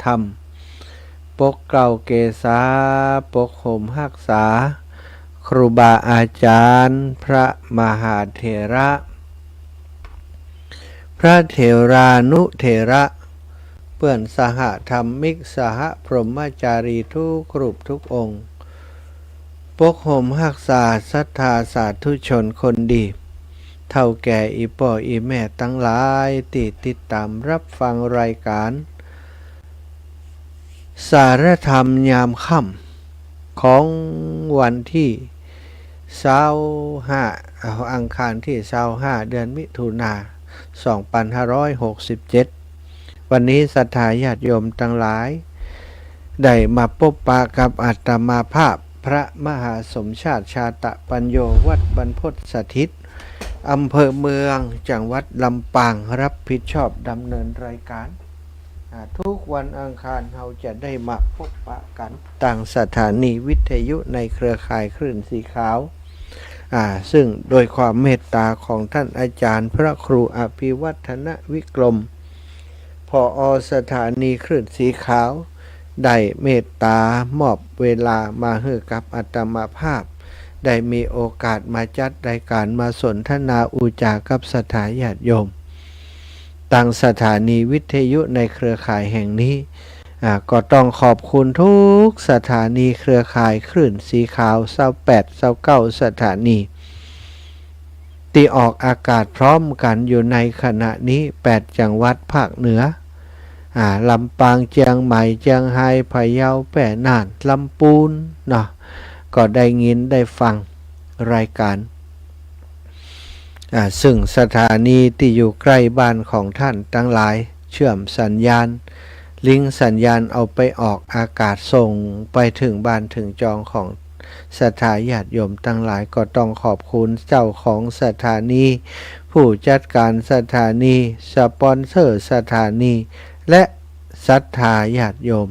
ธรรมปกเกล่าเกษาปกห่มรักษาครูบาอาจารย์พระมหาเถระพระเถรานุเถระเพื่อนสหธรรมิกสหพรหมจารีทุกรูปทุกองค์ปกห่มรักษาศรัทธาสาธุชนคนดีเท่าแก่อีป่ออีแม่ตั้งหลายติดตามรับฟังรายการสารธรรมยามค่ำของวันที่25อังคารที่25เดือนมิถุนายน2567วันนี้ศรัทธาญาติโยมทั้งหลายได้มาพบปะกับอาตมาภาพพระมหาสมชาติชาตปัญโยวัดบรรพตสถิตอำเภอเมืองจังหวัดลำปางรับผิดชอบดำเนินรายการทุกวันอังคารเราจะได้มาพบปะกันต่างสถานีวิทยุในเครือข่ายคลื่นสีขาวซึ่งโดยความเมตตาของท่านอาจารย์พระครูอภิวัฒนวิกรมผอ.สถานีคลื่นสีขาวได้เมตตามอบเวลามาให้กับอาตมาภาพได้มีโอกาสมาจัดรายการมาสนทนาอุจากับศรัทธาญาติโยมต่างสถานีวิทยุในเครือข่ายแห่งนี้ก็ต้องขอบคุณทุกสถานีเครือข่ายคลื่นสีขาว28 29สถานีที่ออกอากาศพร้อมกันอยู่ในขณะนี้8จังหวัดภาคเหนือลำปางเชียงใหม่เชียงรายพะเยาแพร่น่านลำพูนเนาะก็ได้ยินได้ฟังรายการซึ่งสถานีที่อยู่ใกล้บ้านของท่านทั้งหลายเชื่อมสัญญาณลิงก์สัญญาณเอาไปออกอากาศส่งไปถึงบ้านถึงจองของศรัทธาญาติโยมทั้งหลายก็ต้องขอบคุณเจ้าของสถานีผู้จัดการสถานีสปอนเซอร์สถานีและศรัทธาญาติโยม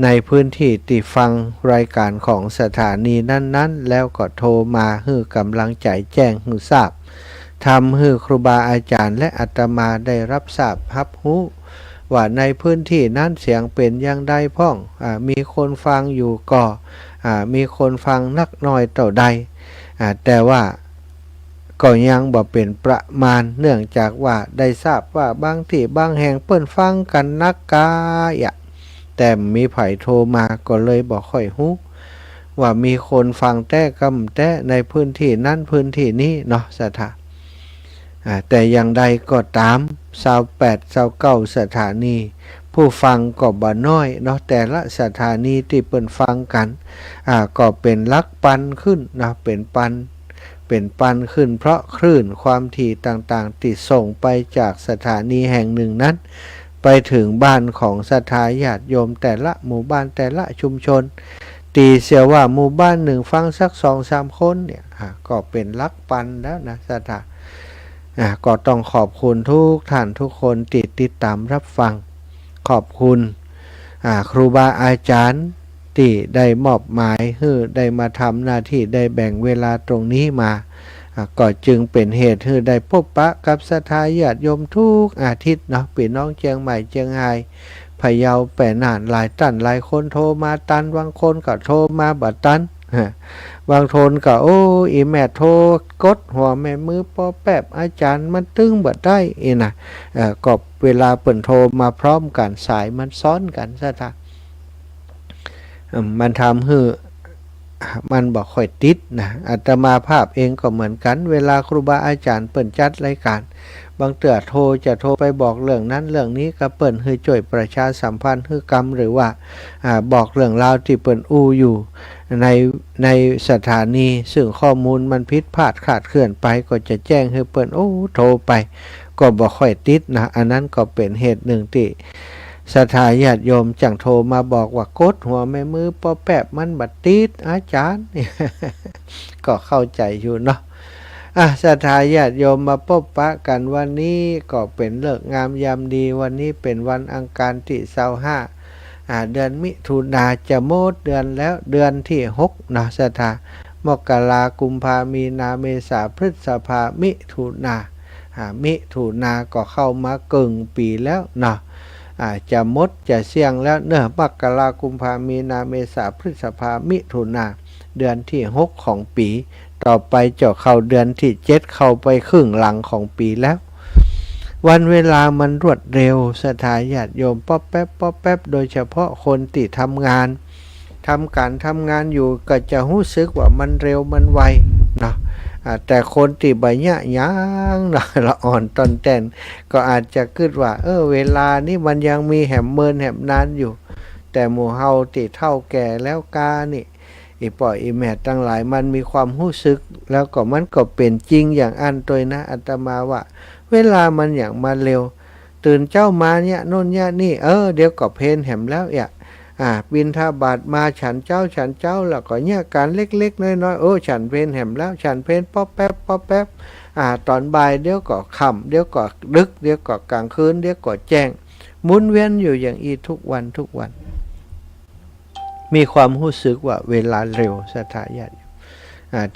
ในพื้นที่ติฟังรายการของสถานีนั้นๆแล้วก็โทรมาให้กำลังใจแจ้งให้ทราบทำให้ครูบาอาจารย์และอาตมาได้รับทราบรับรู้ว่าในพื้นที่นั้นเสียงเป็นอย่างใดพ้องมีคนฟังอยู่ก็มีคนฟังนักน้อยเท่าใดแต่ว่าก็ยังบ่เป็นประมาณเนื่องจากว่าได้ทราบว่าบางที่บางแห่งเปิ้นฟังกันนักกายแต่มีไผโทรมาก็เลยบ่ค่อยฮู้ว่ามีคนฟังแต่กำแต่ในพื้นที่นั้นพื้นที่นี้เนาะสถาแต่อย่างใดก็ตาม28 29สถานีผู้ฟังก็บ่น้อยเนาะแต่ละสถานีที่เปิ้นฟังกันก็เป็นลักปันขึ้นเนาะเป็นปันขึ้นเพราะคลื่นความถี่ต่างๆที่ส่งไปจากสถานีแห่งหนึ่งนั้นไปถึงบ้านของศรัทธาญาติโยมแต่ละหมู่บ้านแต่ละชุมชนตีเสียว่าหมู่บ้านหนึ่งฟังสัก 2-3 คนเนี่ยก็เป็นลักปันแล้วนะศรัทธาก็ต้องขอบคุณทุกท่านทุกคนติดตามรับฟังขอบคุณครูบาอาจารย์ที่ได้มอบหมายให้ได้มาทำหน้าที่ได้แบ่งเวลาตรงนี้มาก็จึงเป็นเหตุให้ได้พบปะกับศรัทธาญาติโยมทุกอาทิตย์เนาะพี่น้องเชียงใหม่เชียงรายพะเยาแปะน่านหลายตันหลายคนโทรมาตันบางคนก็โทรมาบัดตันบางทนก็โอ้อีแม่โทรกดหัวแม่มือปอแป๊บอาจารย์มันตึงบัดได้นะก็เวลาเปิ่นโทรมาพร้อมกันสายมันซ้อนกันซะท่ามันทำให้มันบอกค่อยติดนะอาตมาภาพเองก็เหมือนกันเวลาครูบาอาจารย์เปิ่นจัดรายการบางเตือจะโทรไปบอกเรื่องนั้นเรื่องนี้ก็เปิ่นให้ช่วยประชาสัมพันธ์ให้กรรมหรือว่าบอกเรื่องราวที่เปิ่นอยู่ในสถานีซึ่งข้อมูลมันผิดพลาดขาดเคลื่อนไปก็จะแจ้งให้เปิ่นโทรไปก็บอกค่อยติดนะอันนั้นก็เป็นเหตุหนึ่งที่ศรัทธาญาติโยมจังโทรมาบอกว่ากดหัวแม่มือปอแป๊บมันบัดติดอาจารย์ ก็เข้าใจอยู่เนาะศรัทธาญาติโยมมาพบปะกันวันนี้ก็เป็นฤกษ์งามยามดีวันนี้เป็นวันอังคารที่25เดือนมิถุนายนจะหมดเดือนแล้วเดือนที่6นะศรัทธามกรากุมภามีนาเมษาพฤษภามิถุนาก็เข้ามาเกิงปีแล้วเนาะ จะมดจะเสี่ยงแล้วเนื้อมกรากุมภามีนาเมษาพฤษภามิถุนาเดือนที่6ของปีต่อไปจะเข้าเดือนที่7เข้าไปครึ่งหลังของปีแล้ววันเวลามันรวดเร็วสถาญาติโยมป๊อปแป๊บป๊อปแป๊บโดยเฉพาะคนที่ทำการทำงานอยู่ก็จะรู้สึกว่ามันเร็วมันไวเนาะแต่คนที่บ่ยะยังนะละอ่อนตอนแต่นก็อาจจะคิดว่าเวลานี่มันยังมีแหมเมินแหมนานอยู่แต่หมู่เฮาที่เฒ่าแก่แล้วกานี่อีป่อยอีแม่ทั้งหลายมันมีความรู้สึกแล้วก็มันก็เป็นจริงอย่างอันตัวนะอาตมาว่าเวลามันอย่างมาเร็วตื่นเจ้ามาเนี่ยโน่นเนี่ยนี่เดี๋ยวก็เพลแหมแล้วบิณฑบาตมาฉันเจ้าแล้วก็เนี่ยการเล็กๆน้อยๆฉันเพลแหมแล้วฉันเพลป๊อปแป๊บป๊อปแป๊บตอนบ่ายเดี๋ยวก็ค่ำเดี๋ยวก็ดึกเดี๋ยวก็กลางคืนเดี๋ยวก็แจ้งหมุนเวียนอยู่อย่างอีทุกวันมีความรู้สึกว่าเวลาเร็วสถาญาติ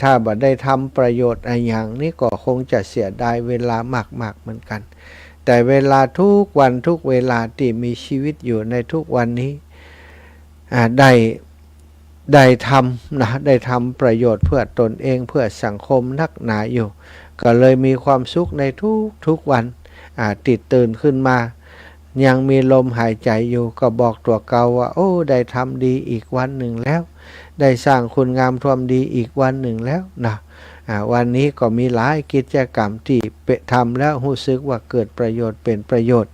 ถ้าบ่ได้ทำประโยชน์อะไรอย่างนี้ก็คงจะเสียดายเวลามากๆเหมือนกันแต่เวลาทุกวันทุกเวลาที่มีชีวิตอยู่ในทุกวันนี้ได้ทำนะได้ทำประโยชน์เพื่อตนเองเพื่อสังคมนักหนาอยู่ก็เลยมีความสุขในทุกวันติดตื่นขึ้นมายังมีลมหายใจอยู่ก็บอกตัวเก่าว่าได้ทำดีอีกวันหนึ่งแล้วได้สร้างคุณงามความดีอีกวันหนึ่งแล้วนะวันนี้ก็มีหลายกิจกรรมที่ทำแล้วรู้สึกว่าเกิดประโยชน์เป็นประโยชน์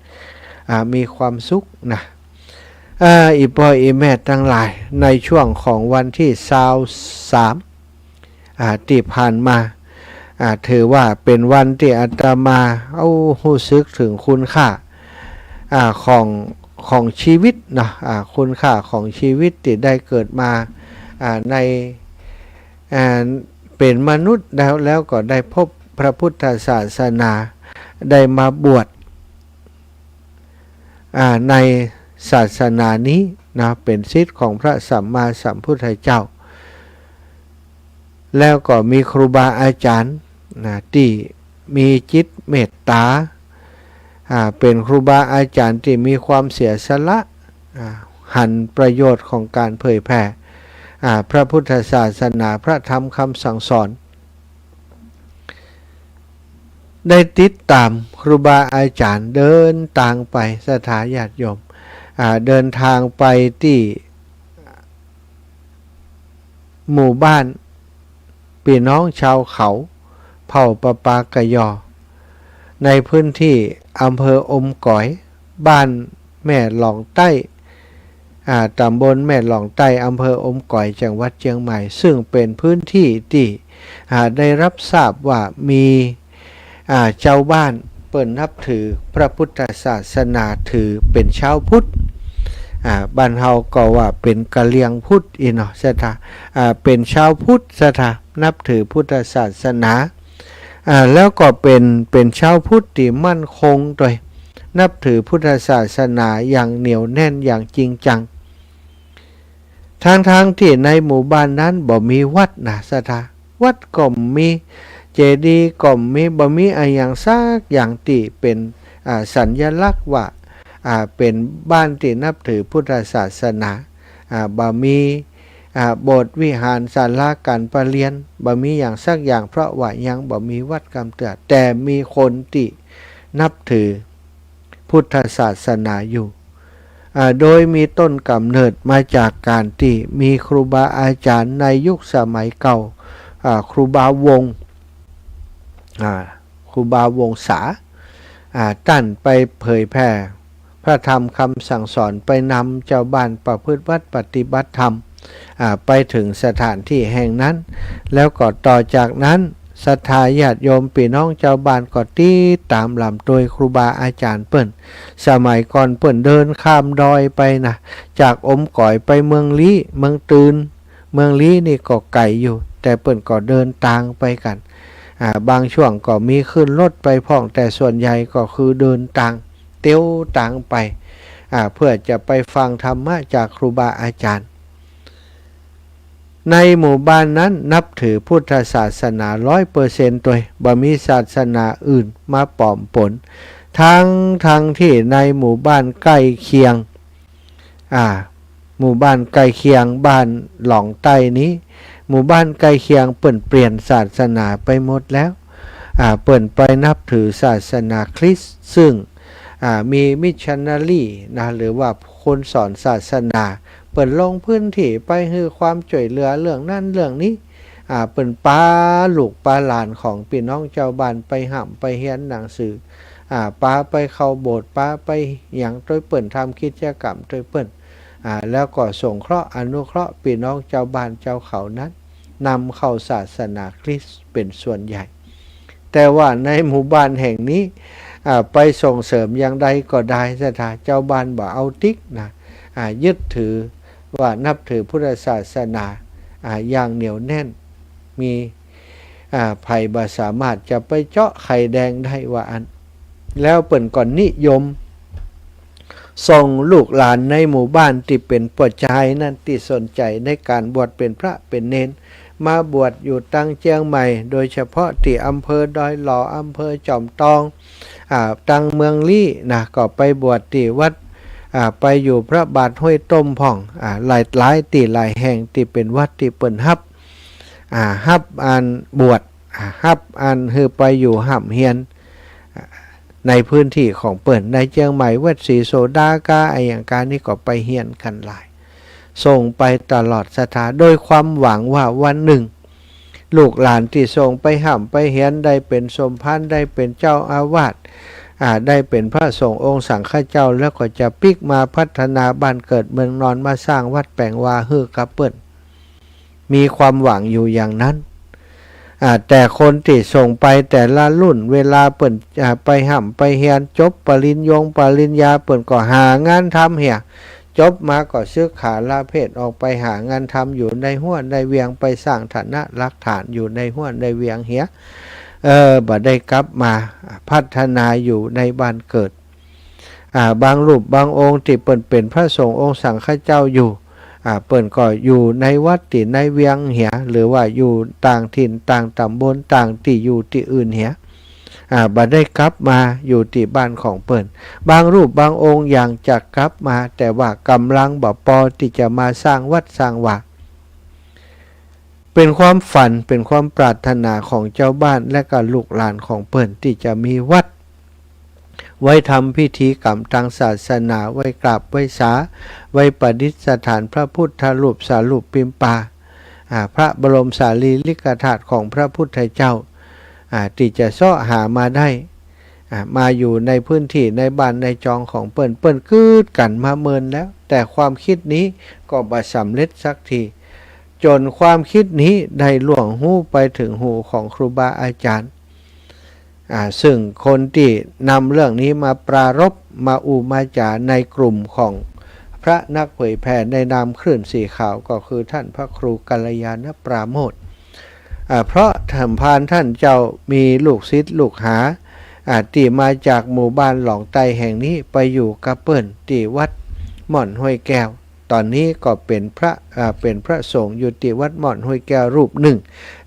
มีความสุขนะอีพ่ออีแม่ทั้งหลายในช่วงของวันที่23ที่ผ่านมาถือว่าเป็นวันที่อาตมารู้สึกถึงคุณค่าของชีวิตนะคุณค่าของชีวิตที่ได้เกิดมาในเป็นมนุษย์แล้วก็ได้พบพระพุทธศาสนาได้มาบวชในศาสนานี้นะเป็นศิษย์ของพระสัมมาสัมพุทธเจ้าแล้วก็มีครูบาอาจารย์นะที่มีจิตเมตตาเป็นครูบาอาจารย์ที่มีความเสียสละหันประโยชน์ของการเผยแผ่พระพุทธศาสนาพระธรรมคำสั่งสอนได้ติดตามครูบาอาจารย์เดินทางไปสถาญาติโยมเดินทางไปที่หมู่บ้านพี่น้องชาวเขาเผ่าปะปากะยอในพื้นที่อำเภออมก๋อยบ้านแม่หลองใต้ตำบลแม่หลองใต้อำเภออมก๋อยจังหวัดเชียงใหม่ซึ่งเป็นพื้นที่ที่ได้รับทราบว่ามีเจ้าบ้านเปิ่นนับถือพระพุทธศาสนาถือเป็นชาวพุทธบ้านเฮาก็ว่าเป็นกะเหรี่ยงพุทธเนาะสถาเป็นชาวพุทธสถานับถือพุทธศาสนาแล้วก็เป็นชาวพุทธที่มั่นคงโดยนับถือพุทธศาสนาอย่างเหนียวแน่นอย่างจริงจังทางที่ในหมู่บ้านนั้นบ่มีวัดนะสถาวัดก็มีเจดีย์ก็มีบ่มีอะไรอย่างซักอย่างที่เป็นสัญลักษณ์ว่าเป็นบ้านที่นับถือพุทธศาสนาบ่มีโบสถ์วิหารศาลาการประเรียนบ่มีอย่างสักอย่างเพราะว่ายังบ่มีวัดกำเตือแต่มีคนที่นับถือพุทธศาสนาอยู่โดยมีต้นกำเนิดมาจากการที่มีครูบาอาจารย์ในยุคสมัยเก่าครูบาวงศาตั้นไปเผยแผ่พระธรรมคำสั่งสอนไปนำเจ้าบ้านประพฤติวัดปฏิบัติธรรมไปถึงสถานที่แห่งนั้นแล้วก็ต่อจากนั้นศรัทธาญาติโยมพี่น้องเจ้าบ้านก็ติดตามลำโดยครูบาอาจารย์เปิ้นสมัยก่อนเปิ้นเดินข้ามดอยไปนะจากอมก๋อยไปเมืองลี้เมืองตื่นเมืองลี้นี่ก็ไกลอยู่แต่เปิ้นก็เดินทางไปกันบางช่วงก็มีขึ้นรถไปพ่องแต่ส่วนใหญ่ก็คือเดินทางเตี้ยวต่างไปเพื่อจะไปฟังธรรมะจากครูบาอาจารย์ในหมู่บ้านนั้นนับถือพุทธศาสนา 100% โดยบ่มีศาสนาอื่นมาปลอมปน ทั้งที่ในหมู่บ้านใกล้เคียงหมู่บ้านใกล้เคียงบ้านหลองใต้นี้หมู่บ้านใกล้เคียงเปลี่ยนศาสนาไปหมดแล้วเปิ่นไปนับถือศาสนาคริสต์ซึ่งมีมิชชันนารีนะหรือว่าคนสอนศาสนาเปิ่นลงพื้นที่ไปให้ความช่วยเหลือเรื่องนั้นเรื่องนี้เปิ่นป้าลูกป้าหลานของพี่น้องเจ้าบ้านไปห้ำไปเรียนหนังสือป้าไปเข้าโบสถ์ป้าไปอย่างโดยเปิ่นทำกิจกรรมโดยเปิ่นแล้วก็สงเคราะห์อนุเคราะห์พี่น้องเจ้าบ้านเจ้าเขานั้นนำเข้าศาสนาคริสต์เป็นส่วนใหญ่แต่ว่าในหมู่บ้านแห่งนี้ไปส่งเสริมอย่างใดก็ได้สถานเจ้าบ้านบ่เอาติ๊กนะยึดถือว่านับถือพุทธศาสนาอย่างเหนียวแน่นมีภัยบ่สามารถจะไปเจาะไข่แดงได้ว่าอันแล้วเปิ่นก่อนนิยมส่งลูกหลานในหมู่บ้านที่เป็นปวดใจนั่นที่สนใจในการบวชเป็นพระเป็นเนนมาบวชอยู่ตั้งเชียงใหม่โดยเฉพาะที่อำเภอดอยหล่ออำเภอจอมทองตั้งเมืองลี่นะก็ไปบวชที่วัดไปอยู่พระบาทห้วยต้มพ่องหลายที่หลายแห่งที่เป็นวัดที่เปิ่นฮับอันบวชฮับอันคือไปอยู่ห่ำเฮียนในพื้นที่ของเปิ่นในเชียงใหม่วัดศรีโสดากาไออย่างการนี้ก็ไปเฮียนกันหลายส่งไปตลอดสถานโดยความหวังว่าวันหนึ่งลูกหลานที่ส่งไปห่ำไปเฮียนได้เป็นสมภารได้เป็นเจ้าอาวาสได้เป็นพระสงฆ์องค์สังฆเจ้าแล้วก็จะปิกมาพัฒนาบ้านเกิดเมืองนอนมาสร้างวัดแปลงวาฮือกับเปิ่นมีความหวังอยู่อย่างนั้นแต่คนที่ส่งไปแต่ละรุ่นเวลาเปิ่นไปห่ำไปเฮียนจบปริญญาเปิ่นก็หางานทำเหียจบมาก็ซื้อขาลาเพศออกไปหางานทำอยู่ในห้วนในเวียงไปสร้างฐานะรักฐานอยู่ในห้วนในเวียงเหียบ่ได้กลับมาพัฒนาอยู่ในบ้านเกิดบางรูปบางองค์ที่เปิ่นเป็นพระสงฆ์องค์สังฆเจ้าอยู่เปิ่นก็อยู่ในวัดที่ในเวียงเหียหรือว่าอยู่ต่างถิ่นต่างตำบลต่างที่อยู่ที่อื่นเหียบ่ได้กลับมาอยู่ที่บ้านของเปิ่นบางรูปบางองค์อย่างจะกลับมาแต่ว่ากำลังบ่พอที่จะมาสร้างวัดสร้างว่าเป็นความฝันเป็นความปรารถนาของเจ้าบ้านและก็ลูกหลานของเปิ่นที่จะมีวัดไว้ทำพิธีกรรมทางศาสนาไว้กราบไว้สาไว้ประดิษฐานพระพุทธรูปสารูปปิมปาพระบรมสารีริกธาตุของพระพุทธเจ้าที่จะเสาะหามาได้มาอยู่ในพื้นที่ในบ้านในจองของเปิ้นคืดกันมาเมินแล้วแต่ความคิดนี้ก็บ่สำเร็จสักทีจนความคิดนี้ได้ล่วงหูไปถึงหูของครูบาอาจารย์ซึ่งคนที่นำเรื่องนี้มาปรารภมามาจาในกลุ่มของพระนักเผยแผ่ในนามคลื่นสีขาวก็คือท่านพระครูกัลยาณปราโมทย์เพราะธรรมพานท่านเจ้ามีลูกศิษย์ลูกหาที่มาจากหมู่บ้านหลองไตแห่งนี้ไปอยู่กับเปิ้นที่วัดม่อนห้วยแก้วตอนนี้ก็เป็นพระสงฆ์อยู่ที่วัดม่อนห้วยแก้วรูปหนึ่ง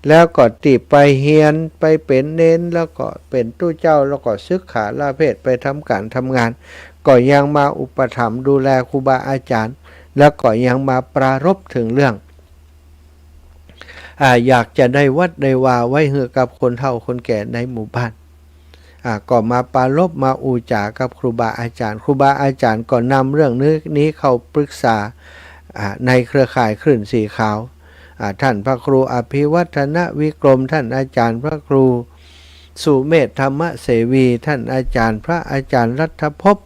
แล้วก็ติไปเฮียนไปเป็นเน้นแล้วก็เป็นตู้เจ้าแล้วก็ซึกขาลาเพศไปทำการทำงานก็ยังมาอุปถัมภ์ดูแลครูบาอาจารย์แล้วก็ยังมาปรารภถึงเรื่องอยากจะได้วัดได้วาไว้ให้กับคนเฒ่าคนแก่ในหมู่บ้านก็มาปรารภมาอูจากับครูบาอาจารย์ก็นำเรื่องนี้เข้าปรึกษาในเครือข่ายคลื่นสีขาวท่านพระครูอภิวัฒนวิกรมท่านอาจารย์พระครูสุเมธธรรมเสวีท่านอาจารย์พระอาจารย์รัฐภพ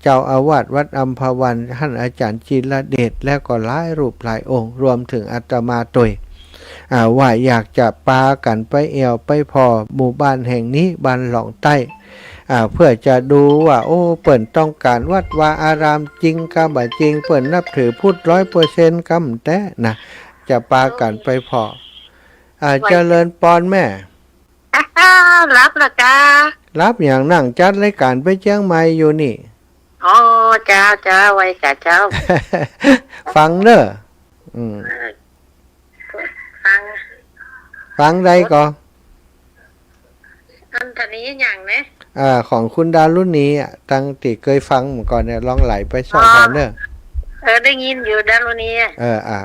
เจ้าอาวาสวัดอัมพวันท่านอาจารย์จิรเดชและก็หลายรูปหลายองค์รวมถึงอาตมาตวยว่าอยากจะปากันไปเอวไปพอหมู่บ้านแห่งนี้บ้านหลองใต้เพื่อจะดูว่าโอ้เปิ่นต้องการวัดวาอารามจริงกะบ่จริงเปิ่นนับถือพุทธ 100% กำแต่นะจะปากันไปพอเจริญปอนแม่รับละจ้ารับอย่างนั่งจัดรายการไปเชียงใหม่อยู่นี่อ๋อจ้าไว้จ้าเจ้า ฟังเด้อฟังได้ก็อันนี้อย่างนะ ของคุณดารุณีตั้งติเคยฟังเมื่อก่อนเนี่ยลองไหลไปสอบกันเนอะ ได้ยินอยู่ดารุณี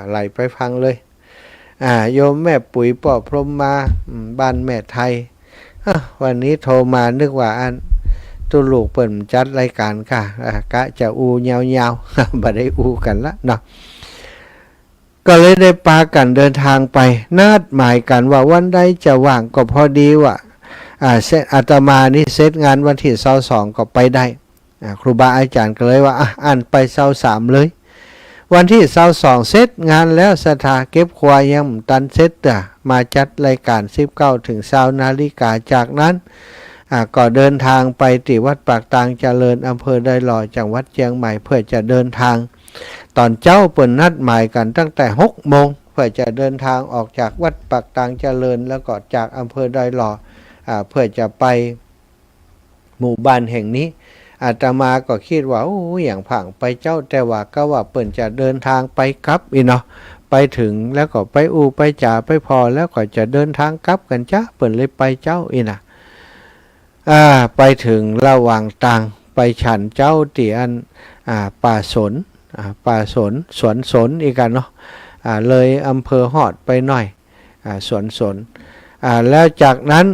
ไหลไปฟังเลยโยมแม่ปุ๋ยปอพรหมมาบ้านแม่ไทยวันนี้โทรมานึกว่าตุลูกเปิ่นจัดรายการค่ะกะจะอูยาวๆ บ่ได้อูกันละเนาะก็เลยได้ปากันเดินทางไปนัดหมายกันว่าวันใดจะว่างก็พอดีว่าอาตมานี่เซตงานวันที่22ก็ไปได้ครูบาอาจารย์ก็เลยว่าอ่านไป23เลยวันที่22เซตงานแล้วสถาเก็บควายยังตันเซตมาจัดรายการ19ถึง20นาฬิกาจากนั้นก็เดินทางไปที่วัดปากตางเจริญอำเภอดอยหล่อจังหวัดเชียงใหม่เพื่อจะเดินทางตอนเจ้าเปิดนัดหมายกันตั้งแต่6 โมงเพื่อจะเดินทางออกจากวัดปากตางเจริญแล้วก็จากอำเภอดอยหล่อเพื่อจะไปหมู่บ้านแห่งนี้อาตมาก็คิดว่าอย่างผังไปเจ้าแต่ว่าก็ว่าเปิ่นจะเดินทางไปกลับเนาะไปถึงแล้วก็ไปไปจ่าไปพอแล้วก็จะเดินทางกลับกันจ้าเปิ่นเลยไปเจ้านะไปถึงระหว่างทางไปฉันเจ้าตีอันป่าสนสวนสนอีกกันเนาะเลยอำเภอหอดไปหน่อยสวนสนแล้วจากนั้น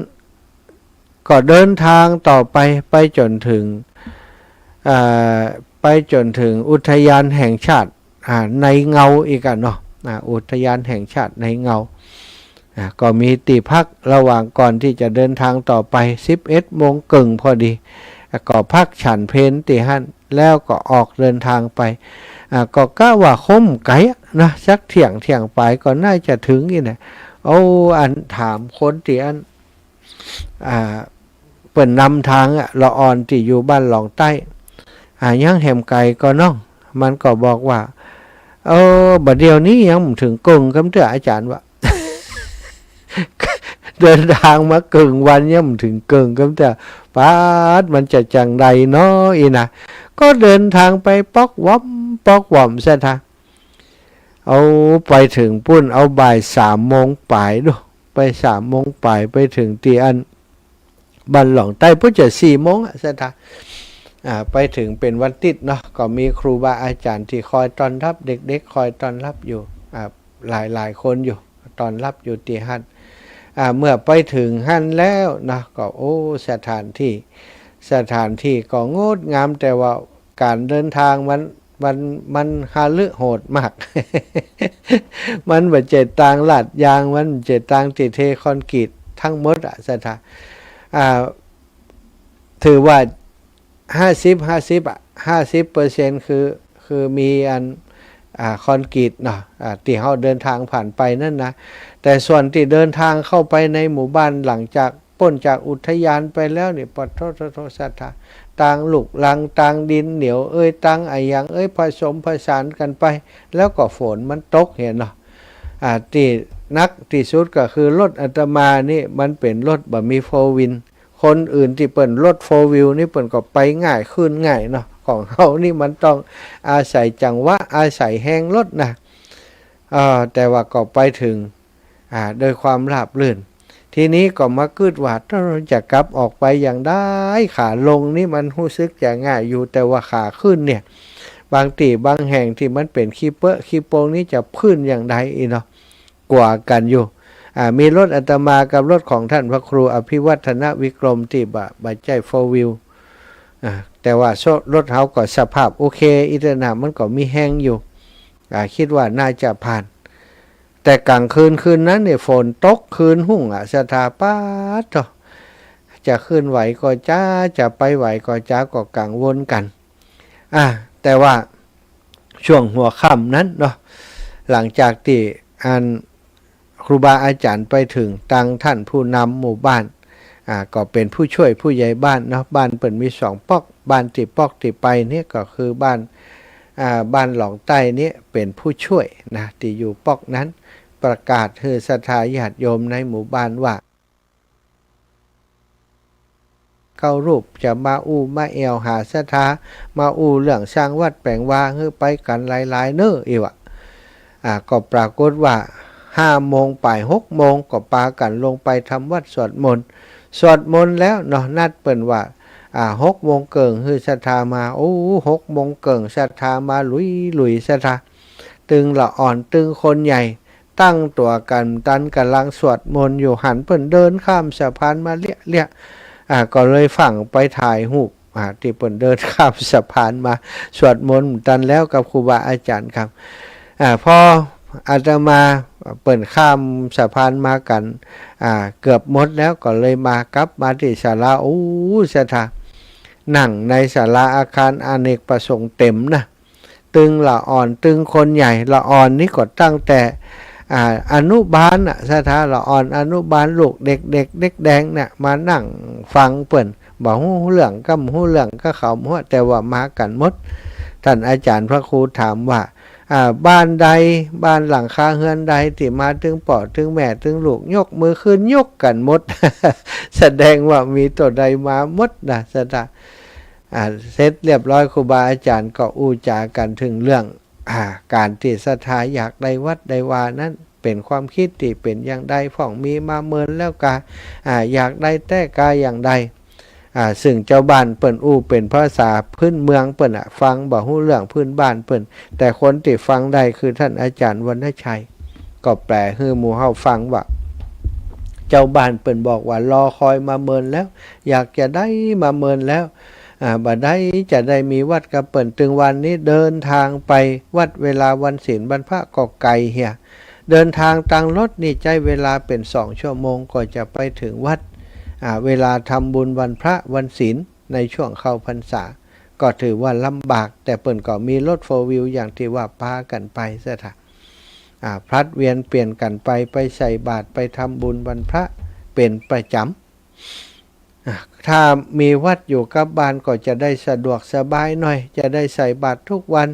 ก็เดินทางต่อไปจนถึงอุทยานแห่งชาติในเงาอีกกันเนาะอุทยานแห่งชาติในเงาก็มีตีพักระหว่างก่อนที่จะเดินทางต่อไป11 โมงครึ่งพอดีก็พักฉันเพลตีหั่นแล้วก็ออกเดินทางไปก็กะว่าคมไกลนะสักเที่ยงไปก็น่าจะถึงนี่นะอันถามคนที่อันเปิ่นนำทางละอ่อนที่อยู่บ้านหลองใต้ยังแหมไก่ก็น้องมันก็บอกว่าบัดเดียวนี้ยังถึงกึ่งคำเตืออาจารย์ว่า เดินทางมากึ่งวันยังถึงกึ่งคำเตือป้าดมันจะจังใดเนาะอีนะก็เดินทางไปปอกว่อมซะท่าไปถึงปุ้นเอาบ่าย3 โมงป่ายดูไป3 โมงป่ายไปถึงตีอันบ้านหลองใต้พุ่นจะ4 โมงซะท่าไปถึงเป็นวันติดเนาะก็มีครูบาอาจารย์ที่คอยต้อนรับเด็กๆคอยต้อนรับอยู่หลายคนอยู่ต้อนรับอยู่ที่หั่นเมื่อไปถึงหั่นแล้วนะก็สถานที่ก็งดงามแต่ว่าการเดินทางมันฮาลึโหดมาก มันบ่เจตางลาดยางมันเจตางติเทคอนกรีตทั้งหมดสถานถือว่า50% คือมีอันคอนกรีตเนาะที่เขาเดินทางผ่านไปนั่นนะแต่ส่วนที่เดินทางเข้าไปในหมู่บ้านหลังจากพ้นจากอุทยานไปแล้วนี่ปะโทสัทธาต่างลูกลังต่างดินเหนียวต่างอย่างผสมผสานกันไปแล้วก็ฝนมันตกเห็นเนาะที่นักที่สุดก็คือรถอาตมานี่มันเป็นรถบ่มีโฟร์วินคนอื่นที่เปิ่นรถ4 วิวนี่เปิ่นก็ไปง่ายขึ้นง่ายเนาะของเฮานี่มันต้องอาศัยจังหวะอาศัยแห้งรถนะแต่ว่าก็ไปถึงโดยความราบรื่นทีนี้ก็มาคิดว่าถ้าเราจะกลับออกไปอย่างได้ขาลงนี่มันรู้สึกจะง่ายอยู่แต่ว่าขาขึ้นเนี่ยบางที่บางแห่งที่มันเป็นขี้โปงนี่จะพื้นอย่างใดเนาะกว่ากันอยู่มีรถอาตมากับรถของท่านพระครูอภิวัฒนวิกรมที่บาดใจ4 วิวแต่ว่ารถเฮาก็สภาพโอเคอิสระมันก็มีแห้งอยู่คิดว่าน่าจะผ่านแต่กลางคืนนั้นเนี่ยฝนตกคืนหุ่งสถาปัตย์จะขึ้นไหวก็จ้าจะไปไหวก็จ้าก็กังวลกันแต่ว่าช่วงหัวค่ำนั้นเนาะหลังจากที่ครูบาอาจารย์ไปถึงตังท่านผู้นำหมู่บ้านก็เป็นผู้ช่วยผู้ใหญ่บ้านเนาะบ้านเปิ่นมี2 ปอกบ้านที่ปอกที่ไปเนี่ยก็คือบ้านหลองใต้เนี่ยเป็นผู้ช่วยนะที่อยู่ปอกนั้นประกาศให้ศรัทธาญาติโยมในหมู่บ้านว่าเข้ารูปจะมามาแอวหาศรัทธามาเรื่องสร้างวัดแปลงวาให้ไปกันหลายๆเน้ออีวะก็ปรากฏว่า5 โมงป่าย6 โมงก็ปากันลงไปทำวัดสวดมนต์แล้วเนาะนัดเปิ่นว่า 6 โมงเกิงคือศรัทธามาโอ้6 โมงเกิงศรัทธามาลุยศรัทธาตึงละอ่อนตึงคนใหญ่ตั้งตัวกันตันกำลังสวดมนต์อยู่หันเพิ่นเดินข้ามสะพานมาเลี้ยก็เลยฝั่งไปถ่ายรูปที่เพิ่นเดินข้ามสะพานมาสวดมนต์ตันแล้วกับครูบาอาจารย์ครับพออาตมาเปิดข้ามสะพานมากันเกือบหมดแล้วก็เลยมากลับมาที่ศาลาโอ้ศรัทธานั่งในศาลาอาคารอเนกประสงค์เต็มนะตึงละอ่อนตึงคนใหญ่ละอ่อนนี่ก็ตั้งแต่อนุบาลศรัทธาละอ่อนอนุบาลลูกเด็กเด็กแดงเนี่ยมานั่งฟังเปิ่นบอกหูเรื่องกำหูเรื่องก็เขาหัวแต่ว่ามากันหมดท่านอาจารย์พระครูถามว่าบ้านใดบ้านหลังคาเฮือนใดที่มาถึงป่อถึงแม่ถึงลูกยกมือขึ้นยกกันหมด แสดงว่ามีตัวใดมาหมดนะศรัทธาเสร็จเรียบร้อยครูบาอาจารย์ก็อู้จากันถึงเรื่องการที่ศรัทธาอยากได้วัดได้วานั้นเป็นความคิดที่เป็นอย่างใดผ่องมีมาเมินแล้วกาอยากได้แต่กาอย่างใดซึ่งเจ้าบ้านเปิ่นอู้เป็นภาษาพื้นเมืองเปิ่นฟังบ่ฮู้เรื่องพื้นบ้านเปิ่นแต่คนที่ฟังได้คือท่านอาจารย์วรรณชัยก็แปลให้หมู่เฮาฟังว่าเจ้าบ้านเปิ่นบอกว่ารอคอยมาเมินแล้วอยากจะได้มาเมินแล้วบัดได้จะได้มีวัดกับเปิ่นถึงวันนี้เดินทางไปวัดเวลาวันศีลบรรพะก็ไกลเฮียเดินทางต่างรถนี่ใจเวลาเป็น2 ชั่วโมงก็จะไปถึงวัดเวลาทำบุญวันพระวันศีลในช่วงเข้าพรรษาก็ถือว่าลำบากแต่เปิ่นก็มีรถ4 วิวอย่างที่ว่าพากันไปซะค่ะพลัดเวียนเปลี่ยนกันไปใส่บาตรไปทำบุญวันพระเป็นประจำถ้ามีวัดอยู่กับบ้านก็จะได้สะดวกสบายหน่อยจะได้ใส่บาตรทุกวัน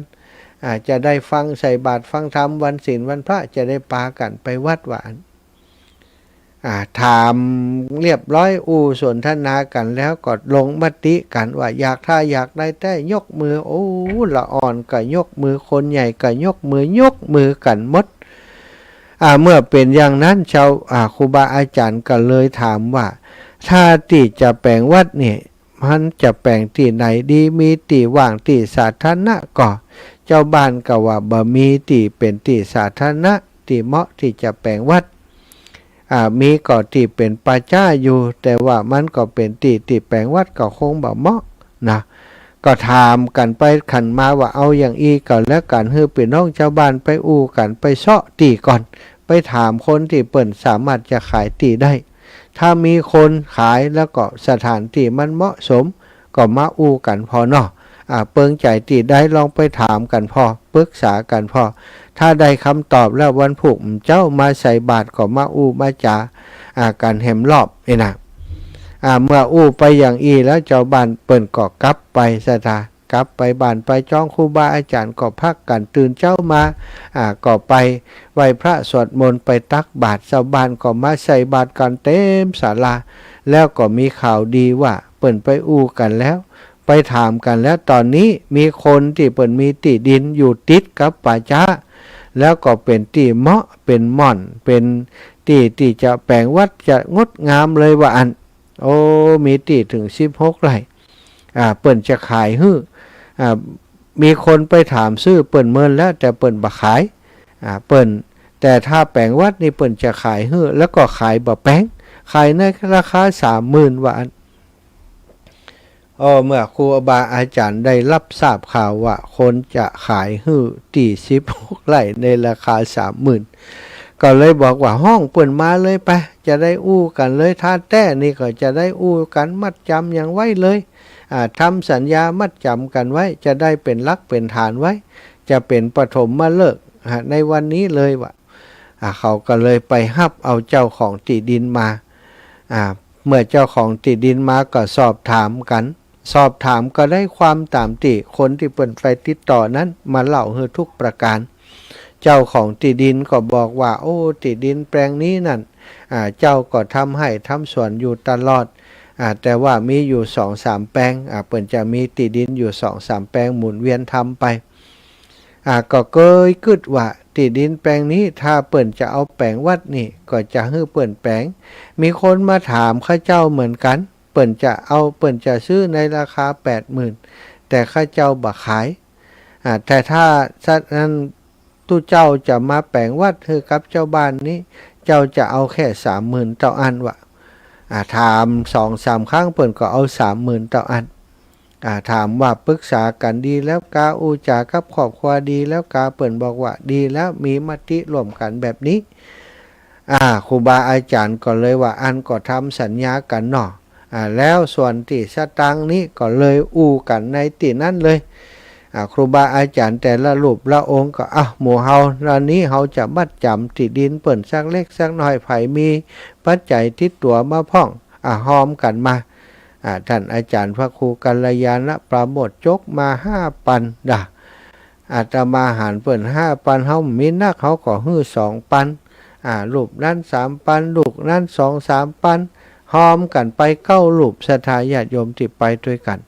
จะได้ฟังใส่บาตรฟังธรรมวันศีลวันพระจะได้พากันไปวัดหวานถามเรียบร้อยสนทนากันแล้วก็ลงมติกันว่าอยากได้แต่ยกมือละอ่อนก็ยกมือคนใหญ่ก็ยกมือกันหมดเมื่อเป็นอย่างนั้นชาวครูบาอาจารย์ก็เลยถามว่าถ้าที่จะแปลงวัดเนี่ยมันจะแปลงที่ไหนดีมีที่ว่างที่สาธารณะก็เจ้าบ้านก็ว่าบ่มีที่เป็นที่สาธารณะที่เหมาะที่จะแปลงวัดมีก็ที่เป็นป่าช้าอยู่แต่ว่ามันก็เป็นที่แปลงวัดก็คงบ่เหมาะนะก็ถามกันไปขันมาว่าเอาอย่างอีก่อนแล้วกันให้พี่น้องชาวบ้านไปกันไปเซาะตีก่อนไปถามคนที่เปิ่นสามารถจะขายตีได้ถ้ามีคนขายแล้วก็สถานที่มันเหมาะสมก็มากันพอเนาะเปิงใจตีได้ลองไปถามกันพอปรึกษากันพอถ้าได้คำตอบแล้ววันพุธเจ้ามาใส่บาตรก็มามาจาการแหมรอบนะเมื่อไปอย่างแล้วเจ้าบ้านเปิ่นก็กลับไปศรัทธากลับไปบ้านไปจ้องครูบาอาจารย์ก็พักกันตื่นเจ้ามาก็ไปไหว้พระสวดมนต์ไปตักบาตรชาวบ้านก็มาใส่บาตรกันเต็มศาลาแล้วก็มีข่าวดีว่าเปิ่นไปกันแล้วไปถามกันแล้วตอนนี้มีคนที่เปิ่นมีที่ดินอยู่ติดกับป่าช้าแล้วก็เป็นที่เหมาะเป็นม่อนเป็นที่จะแปลงวัดจะงดงามเลยว่ามีที่ถึง16 ไร่เปิ่นจะขายมีคนไปถามซื้อเปิ่นเมินแล้วแต่เปิ่นบ่ขายเปิ่นแต่ถ้าแปลงวัดนี่เปิ่นจะขายแล้วก็ขายบ่แป้งขายในราคา 30,000 ว่าเมื่อครูบาอาจารย์ได้รับทราบข่าวว่าคนจะขายที่16 ไร่ในราคา 30,000 ก็เลยบอกว่าห้องเปิ่นมาเลยไปจะได้กันเลยถ้าแต่นี่ก็จะได้กันมัดจำอย่างไว้เลยทำสัญญามัดจำกันไว้จะได้เป็นหลักเป็นฐานไว้จะเป็นปฐมมาเลิกในวันนี้เลยว่าเขาก็เลยไปฮับเอาเจ้าของที่ดินมาเมื่อเจ้าของที่ดินมาก็สอบถามก็ได้ความตามที่คนที่เปิ่นไปติดต่อนั้นมาเล่าให้ทุกประการเจ้าของที่ดินก็บอกว่าที่ดินแปลงนี้นั่นเจ้าก็ทำให้ทำสวนอยู่ตลอดแต่ว่ามีอยู่ 2-3 แปลงเปิ่นจะมีที่ดินอยู่ 2-3 แปลงหมุนเวียนทำไปก็เคยคิดว่าที่ดินแปลงนี้ถ้าเปิ่นจะเอาแปลงวัดนี่ก็จะให้เปิ่นแปลงมีคนมาถามข้าเจ้าเหมือนกัน เปิ่นจะซื้อในราคา 80,000 แต่ข้าเจ้าบ่ขายแต่ถ้าสัตว์นั้นตู้เจ้าจะมาแปลงวัดคือกับเจ้าบ้านนี้เจ้าจะเอาแค่ 30,000 ต่ออันวะถาม 2-3 ครั้งเปิ่นก็เอา 30,000 ต่ออันถามว่าปรึกษากันดีแล้วกาอูจากับครอบครัวดีแล้วกาเปิ่นบอกว่าดีแล้วมีมติร่วมกันแบบนี้ครูบาอาจารย์ก็เลยว่าอันก็ทำสัญญากันเนาะแล้วส่วนที่สตังนี้ก็เลยอู้กันในที่นั้นเลยครูบาอาจารย์แต่ละรูปละองค์ก็หมู่เฮาตอนนี้เฮาจะมัดจำที่ดินเปิ่นสักเล็กสักน้อยไผมีปัจจัยติดตัวมาพ่องหอมกันมาท่านอาจารย์พระครูกัลยาณปราโมทยกมา5 ปันอาตมาหารเปิ่น5 ปันเฮามีนักเฮาก็ฮื้อ2 ปันรูปนั้น3 ปันลูกนั้น2-3 ปันหอมกันไป9 รูปศรัทธาญาติโยมที่ไปด้วยกัน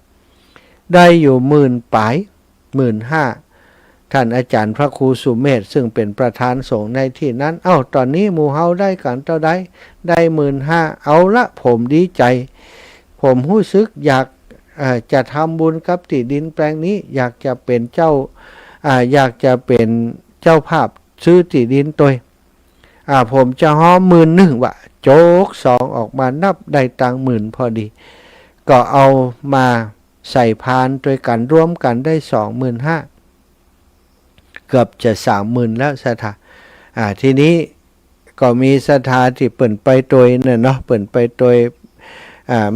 ได้อยู่10,000 ปลาย 15,000 ท่านอาจารย์พระครูสุเมธซึ่งเป็นประธานสงฆ์ในที่นั้นตอนนี้หมู่เฮาได้กันเท่าใดได้ 15,000 เอาละผมดีใจผมรู้สึกอยากจะทำบุญกับที่ดินแปลงนี้อยากจะเป็นเจ้าภาพซื้อที่ดินตัวผมจะห้อ11,000ว่ะโจก2ออกมานับได้ตัง10,000พอดีก็เอามาใส่พานด้วยกันร่วมกันได้ 25,000 เกือบจะ 30,000 แล้วศรัทธาทีนี้ก็มีศรัทธาที่เปิ่นไปโดยเนี่ยเนาะเปิ่นไปโดย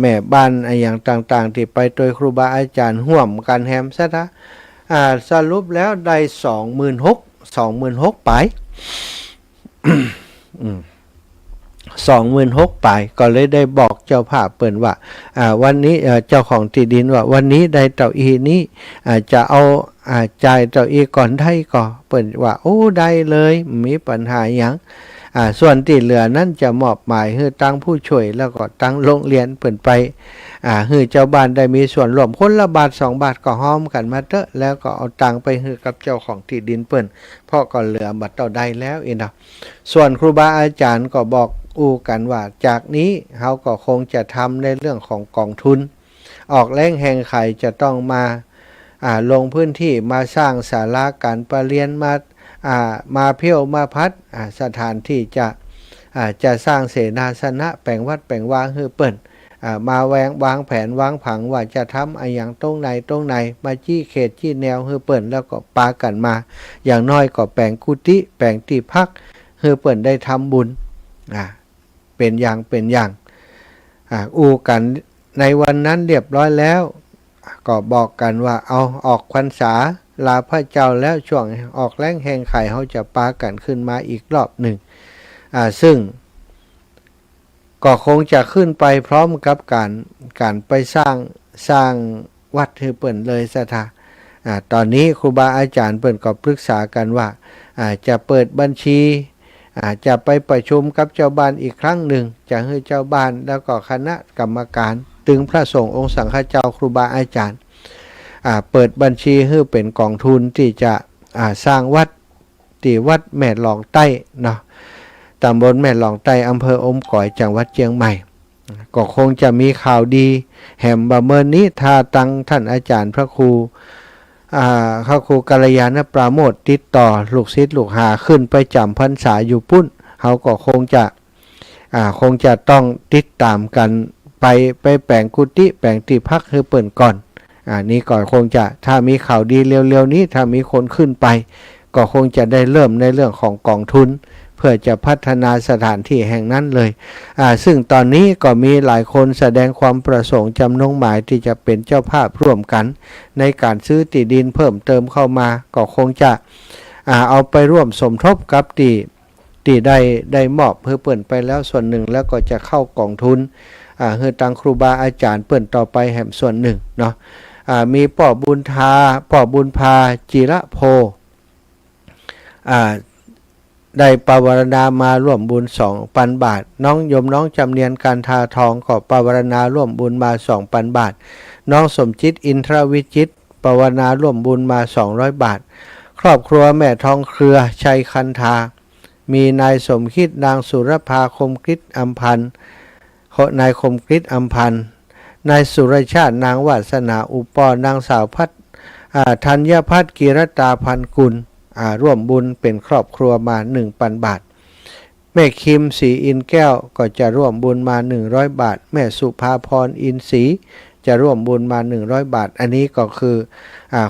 แม่บ้านอย่างต่างๆที่ไปโดยครูบาอาจารย์ห่วมกันแฮมศรัทธาสรุปแล้วได้ 26,000 ไป 26,000 ไปก็เลยได้บอกเจ้าภาพเปิ่นว่าวันนี้เจ้าของที่ดินว่าวันนี้ได้เต่าอีนี้จะเอาจ่ายเต่าอีก่อนได้ก็เปิ่นว่าโอ้ได้เลยมีปัญหาหยังส่วนที่เหลือนั้นจะมอบหมายให้ตั้งผู้ช่วยแล้วก็ตั้งโรงเรียนเปิ่นไปให้เจ้าบ้านได้มีส่วนร่วมคนละบาท2 บาทก็ห้อมกันมาเถอะแล้วก็เอาตังไปให้กับเจ้าของที่ดินเปิ่นเพราะก็เหลือบัดเต่าได้แล้วอีนะส่วนครูบาอาจารย์ก็บอกอู้กันว่าจากนี้เขาก็คงจะทำในเรื่องของกองทุนออกแรงแห่งไข่จะต้องมาลงพื้นที่มาสร้างศาลาการประเรียนมาเพียวมาพัดสถานที่จะสร้างเสนาสนะแปลงวัดแปลงวางให้เปิ่นมาวางแผนวางผังว่าจะทำอย่างตรงไหนมาจี้เขตจี้แนวให้เปิ่นแล้วก็ปากันมาอย่างน้อยก็แปลงกุฏิแปลงที่พักให้เปิ่นได้ทำบุญเป็นอย่างอู้กันในวันนั้นเรียบร้อยแล้วก็บอกกันว่าเอาออกพรรษาลาพระเจ้าแล้วช่วงออกแรงแห่งไข่เขาจะปากันขึ้นมาอีกรอบหนึ่งซึ่งก็คงจะขึ้นไปพร้อมกับการไปสร้างวัดให้เปิ่นเลยศรัทธาตอนนี้ครูบาอาจารย์เปิ่นก็ปรึกษากันว่าจะเปิดบัญชีจะไปประชุมกับเจ้าบ้านอีกครั้งหนึ่งจะให้เจ้าบ้านแล้วก็คณะกรรมการตึงพระสงฆ์องค์สังฆเจ้าครูบาอาจารย์เปิดบัญชีให้เป็นกองทุนที่จะสร้างวัดที่วัดแม่หลองใต้เนาะตำบลแม่หลองใต้อำเภออมก๋อยจังหวัดเชียงใหม่ก็คงจะมีข่าวดีแห่มบะเมินนี้ถ้าตั้งท่านอาจารย์พระครูกัลยาณปราโมทติดต่อลูกศิษย์ลูกหาขึ้นไปจำพรรษาอยู่ปุ้นเขาก็คงจะต้องติดตามกันไปแปลงกุฏิแปลงที่พักให้เปิ่นก่อนนี่ก่อนคงจะถ้ามีข่าวดีเร็วๆนี้ถ้ามีคนขึ้นไปก็คงจะได้เริ่มในเรื่องของกองทุนเพื่อจะพัฒนาสถานที่แห่งนั้นเลยซึ่งตอนนี้ก็มีหลายคนแสดงความประสงค์จำนงหมายที่จะเป็นเจ้าภาพร่วมกันในการซื้อที่ดินเพิ่มเติมเข้ามาก็คงจะเอาไปร่วมสมทบกับที่ได้มอบเพื่อเปิ่นไปแล้วส่วนหนึ่งแล้วก็จะเข้ากองทุนเฮือตังครูบาอาจารย์เปิ่นต่อไปแห่มส่วนหนึ่งเนาะมีป่อบุญพาจิระโพได้ปวารณามาร่วมบุญ 2,000 บาทน้องจำเนียนการทาทองก็ปวารณาร่วมบุญมา 2,000 บาทน้องสมจิตอินทรวิจิตปวารณาร่วมบุญมา200 บาทครอบครัวแม่ทองเครือชัยคันธามีนายสมคิดนางสุรภาคมคิดอัมพันธ์นายคมคิดอัมพันธ์ นายสุรชาตินางวาสนาอุปนางสาวพัฒธัญพัฒน์กิรตาพันกุลร่วมบุญเป็นครอบครัวมา 1,000 บาทแม่คิมศรีอินแก้วก็จะร่วมบุญมา100 บาทแม่สุภาพรอินศรีจะร่วมบุญมา100 บาทอันนี้ก็คือ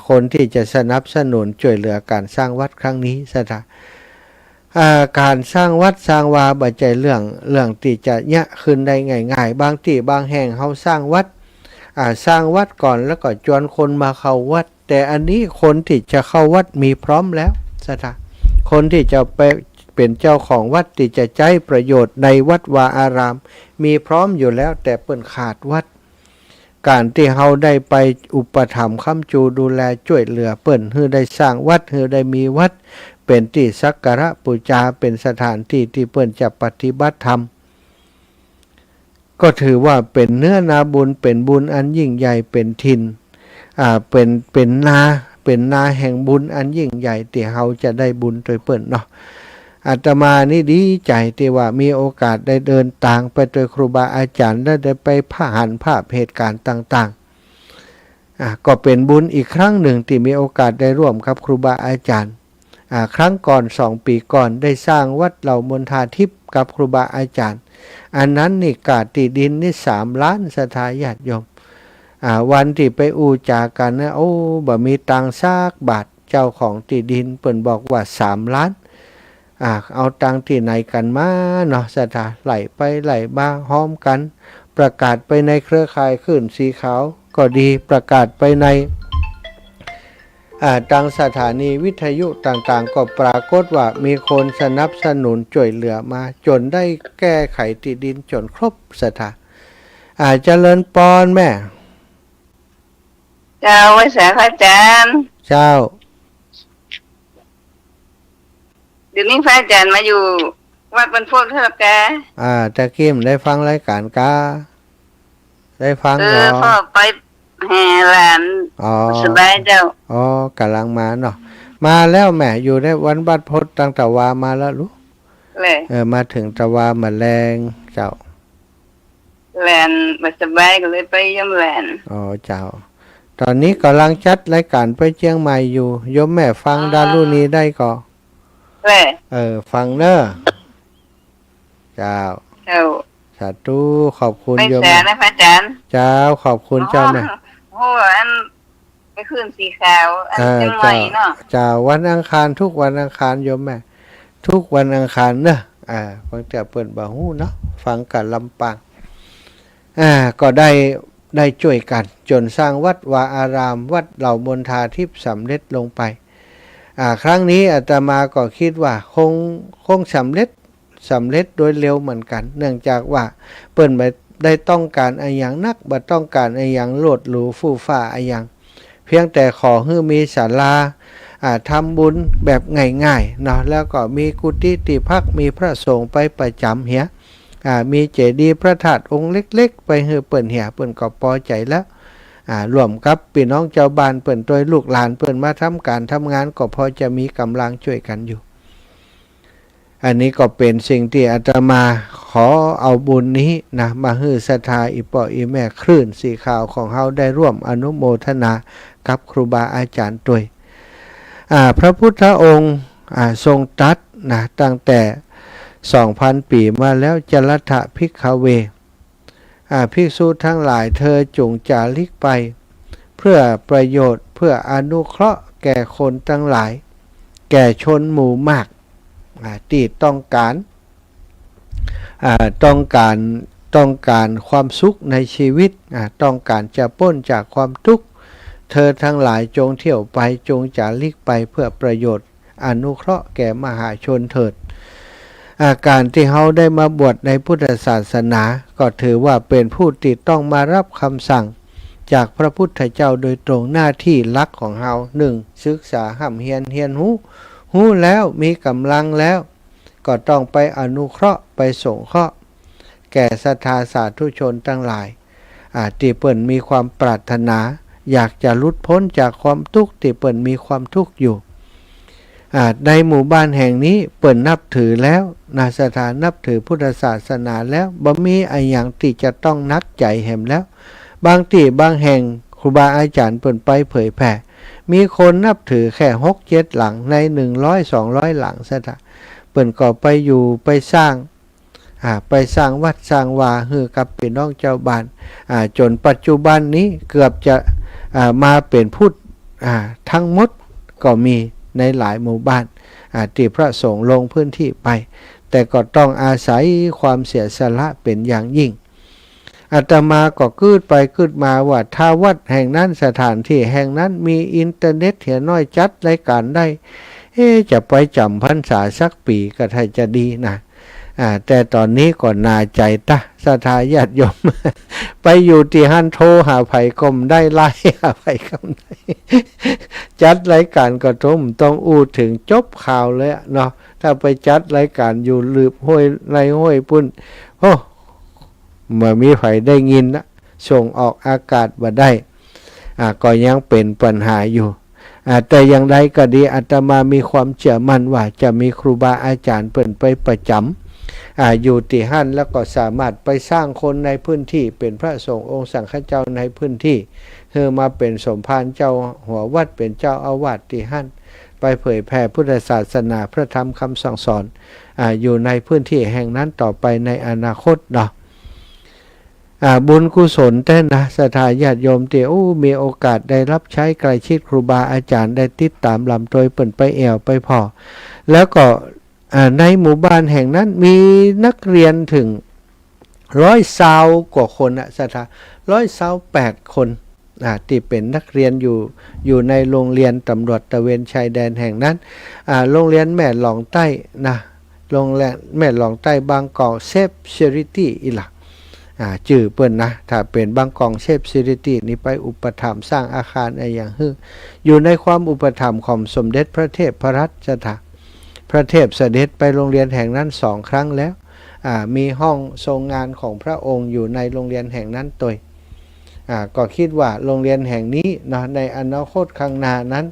คนที่จะสนับสนุนช่วยเหลือการสร้างวัดครั้งนี้สถาการสร้างวัดสร้างวาบัจจัยเรื่องที่จะยะขึ้นได้ง่ายๆบางที่บางแห่งเขาสร้างวัดสร้างวัดก่อนแล้วก็ชวนคนมาเข้าวัดแต่อันนี้คนที่จะเข้าวัดมีพร้อมแล้วสถาคนที่จะเป็นเจ้าของวัดที่จะใช้ประโยชน์ในวัดวาอารามมีพร้อมอยู่แล้วแต่เปิ้นขาดวัดการที่เฮาได้ไปอุปถัมภ์ค้ำจูดูแลช่วยเหลือเปิ้นให้ได้สร้างวัดให้ได้มีวัดเป็นที่สักการะบูชาเป็นสถานที่ที่เปิ้นจะปฏิบัติธรรมก็ถือว่าเป็นเนื้อนาบุญเป็นบุญอันยิ่งใหญ่เป็นทินเป็นนาแห่งบุญอันยิ่งใหญ่ที่เฮาจะได้บุญโดยเปิ้นเนาะอาตมานี่ดีใจที่ว่ามีโอกาสได้เดินทางไปโดยครูบาอาจารย์และได้ไปผ่านภาพเหตุการณ์ต่างๆก็เป็นบุญอีกครั้งหนึ่งที่มีโอกาสได้ร่วมกับครูบาอาจารย์ครั้งก่อน2 ปีก่อนได้สร้างวัดเหล่ามณฑาทิพย์กับครูบาอาจารย์อันนั้นนี่กาติดินนี่3 ล้านศรัทธาญาติโยมวันที่ไปอูจากันนะโอ้บ่มีตังค์สักบาทเจ้าของที่ดินเปิ้นบอกว่า3 ล้านเอาตังค์ที่ไหนกันมาเนาะศรัทธาไหลไปไหลมาห้อมกันประกาศไปในเครือข่ายคลื่นสีขาวก็ดีประกาศไปในทางสถานีวิทยุต่างๆก็ปรากฏว่ามีคนสนับสนุนช่วยเหลือมาจนได้แก้ไขที่ดินจนครบศรัทธาเจริญปอนแม่เจ้าไว้แสพระอาจารย์เจ้าเดี๋ยวนี้พระอาจารย์มาอยู่วัดบรรพตเถอะแกตะกี้มได้ฟังรายการกาได้ฟังพ่อไปแห่หลานสบายเจ้ากำลังมาเนาะมาแล้วแม่อยู่ในวันบัดพดตั้งแต่วามาแล้วรู้มาถึงตะวามาแรงเจ้าแลนมาสบายก็เลยไปย่ำแลนเจ้าตอนนี้กำลังจัดรายการไปเชียงใหม่อยู่โยมแม่ฟังดารุณีได้ก่อฟังเนอะเจ้าสาธุขอบคุณโยมแม่นะพระอาจารย์เจ้าขอบคุณเจ้าแม่โอ้อันไปขึ้นสีขาวอันจังไหวเนาะเจ้าวันอังคารทุกวันอังคารโยมแม่ทุกวันอังคารเนอะฟังแต่เปิดบ่ฮู้เนาะฟังกันลำปางก็ได้ช่วยกันจนสร้างวัดวาอารามวัดเหล่ามณฑาทิพย์สำเร็จลงไปครั้งนี้อาตมาก็คิดว่าคงสำเร็จโดยเร็วเหมือนกันเนื่องจากว่าเปิ้นไม่ได้ต้องการอะไรอย่างนักบ่ต้องการอะไรอย่างโลดหรูฟู่ฟ้าอะไรอย่างเพียงแต่ขอให้มีศาลาทำบุญแบบง่ายๆเนาะแล้วก็มีกุฏิที่พักมีพระสงฆ์ไปประจำเหียมีเจดีย์พระธาตุองค์เล็กๆไปให้เปิ้นเหียเปิ้นก็พอใจแล้วรวมกับพี่น้องเจ้าบ้านเปิ้นโดยลูกหลานเปิ้นมาทำงานก็พอจะมีกำลังช่วยกันอยู่อันนี้ก็เป็นสิ่งที่อาตมาขอเอาบุญนี้นะมาให้ศรัทธาอีป่ออีแม่คลื่นสีขาวของเฮาได้ร่วมอนุโมทนากับครูบาอาจารย์ด้วยพระพุทธองค์ทรงตรัสนะตั้งแต่ 2,000 ปีมาแล้วจรัตถะภิกขเวภิกษุทั้งหลายเธอจงจาริกไปเพื่อประโยชน์เพื่ออนุเคราะห์แก่คนทั้งหลายแก่ชนหมู่มากที่ต้องการความสุขในชีวิตต้องการจะพ้นจากความทุกข์เธอทั้งหลายจงเที่ยวไปจงจาริกไปเพื่อประโยชน์อนุเคราะห์แก่มหาชนเถิดการที่เฮาได้มาบวชในพุทธศาสนาก็ถือว่าเป็นผู้ที่ต้องมารับคำสั่งจากพระพุทธเจ้าโดยตรงหน้าที่หลักของเฮา1ศึกษาห้ำเฮียนหูแล้วมีกำลังแล้วก็ต้องไปอนุเคราะห์ไปสงเคราะห์แก่ศรัทธาสาธุชนทั้งหลายที่เปิ้นมีความปรารถนาอยากจะหลุดพ้นจากความทุกข์ที่เปิ้นมีความทุกข์อยู่ในหมู่บ้านแห่งนี้เปิ้นนับถือแล้วศรัทธานับถือพุทธศาสนาแล้วบ่มีอะไรอย่างที่จะต้องนักใจแหมแล้ว บางที่บางแห่งครูบาอาจารย์เปิ่นไปเผยแผ่มีคนนับถือแค่6-7หลังใน100-200หลังซะละเปิ่นก็ไปอยู่ไปสร้างวัดสร้างวาฮือกับพี่น้องเจ้าบ้านจนปัจจุบันนี้เกือบจะมาเป็นพุทธทั้งหมดก็มีในหลายหมู่บ้านที่พระสงฆ์ลงพื้นที่ไปแต่ก็ต้องอาศัยความเสียสละเป็นอย่างยิ่งอาตมาก็คืดไปคืดมาว่าถ้าวัดแห่งนั้นสถานที่แห่งนั้นมีอินเทอร์เน็ตเหียน้อยจัดรายการได้จะไปจำพรรษาสักปีก็ถ้าจะดีนะแต่ตอนนี้ก็น่าใจตะศรัทธาญาติโยม ไปอยู่ที่หันโทรหาไผกมได้ไล่หาไผกมได้ จัดรายการกระทมต้องอู้ถึงจบข่าวเลยเนาะถ้าไปจัดรายการอยู่ลืบห้วยในห้วยปุ่นโอ้เมื่อมีไผได้ยินนะส่งออกอากาศบ่ได้ก็ยังเป็นปัญหาอยู่แต่อย่างใดก็ดีอาตมามีความเชื่อมั่นว่าจะมีครูบาอาจารย์เปิ่นไปประจำอยู่ที่หั่นแล้วก็สามารถไปสร้างคนในพื้นที่เป็นพระสงฆ์องค์สังฆเจ้าในพื้นที่เพื่อมาเป็นสมภารเจ้าหัววัดเป็นเจ้าอาวาสที่หั่นไปเผยแผ่พุทธศาสนาพระธรรมคำสั่งสอนอยู่ในพื้นที่แห่งนั้นต่อไปในอนาคตเนาะบุญกุศลแต่นะศรัทธาญาติโยมที่มีโอกาสได้รับใช้ใกล้ชิดครูบาอาจารย์ได้ติดตามลำโดยเปิ่นไปแอวไปพอแล้วก็ในหมู่บ้านแห่งนั้นมีนักเรียนถึง120 กว่าคนศรัทธา128 คนที่เป็นนักเรียนอยู่ในโรงเรียนตำรวจตระเวนชายแดนแห่งนั้นโรงเรียนแม่หลองใต้นะโรงเรียนแม่หลองใต้บางกอกเซฟเชอริตี้อีหลักชื่อเปิ้นนะถ้าเป็นบางกองเชฟซิริตี้นี่ไปอุปถัมภ์สร้างอาคารอะไรอย่างอยู่ในความอุปถัมภ์ของสมเด็จพระเทพพรัตถะพระเทพเสด็จไปโรงเรียนแห่งนั้น2 ครั้งแล้วมีห้องทรงงานของพระองค์อยู่ในโรงเรียนแห่งนั้นตัวก็คิดว่าโรงเรียนแห่งนี้นะในอนาคตข้างหน้านั้น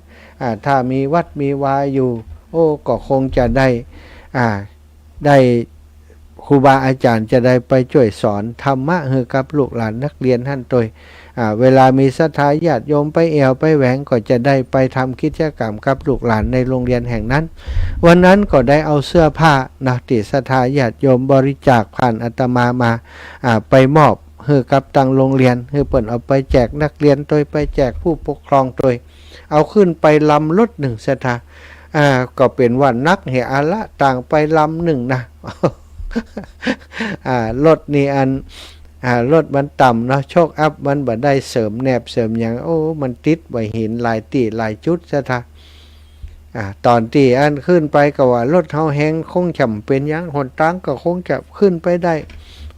ถ้ามีวัดมีวาอยู่ก็คงจะได้ครูบาอาจารย์จะได้ไปช่วยสอนธรรมะให้กับลูกหลานนักเรียนท่านตัวเวลามีศรัทธาญาติโยมไปแอวไปแหวงก็จะได้ไปทำกิจกรรมกับลูกหลานในโรงเรียนแห่งนั้นวันนั้นก็ได้เอาเสื้อผ้าที่ศรัทธาญาติโยมบริจาคผ่านอาตมามาไปมอบให้กับทางโรงเรียนให้เปิ่นเอาไปแจกนักเรียนตัวไปแจกผู้ปกครองตัวเอาขึ้นไปลำรถ1ศรัทธาก็เป็นว่านักเหอาละต่างไปลำ1นะรถนี่รถมันต่ำเนาะโชคอัพมันบ่ได้เสริมแนบเสริมอย่างมันติดไว้หินหลายตีหลายจุดซะท่าตอนที่ขึ้นไปก็ว่ารถเฮาแฮงคงจำเป็นอย่างหนทางก็คงจะขึ้นไปได้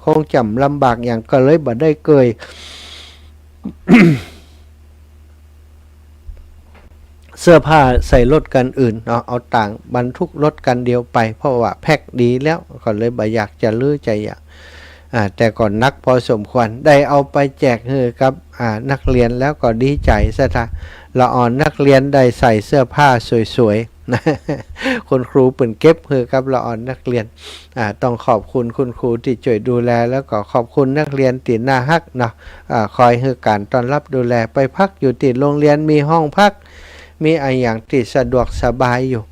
คงจำลำบากอย่างก็เลยบ่ได้เกย เสื้อผ้าใส่รถกันอื่นเนาะเอาต่างบรรทุกรถกันเดียวไปเพราะว่าแพ็คดีแล้วก็เลยบ่อยากจะลื้อใจอยากแต่ก่อนนักพอสมควรได้เอาไปแจกให้กับนักเรียนแล้วก็ดีใจซะท่าละอ่อนนักเรียนได้ใส่เสื้อผ้าสวยๆนะคุณครูเปิ่นเก็บให้กับละอ่อนนักเรียนต้องขอบคุณคุณครูที่ช่วยดูแลแล้วก็ขอบคุณนักเรียนที่น่าฮักเนาะคอยให้การต้อนรับดูแลไปพักอยู่ที่โรงเรียนมีห้องพักมีอย่างที่สะดวกสบายอยู่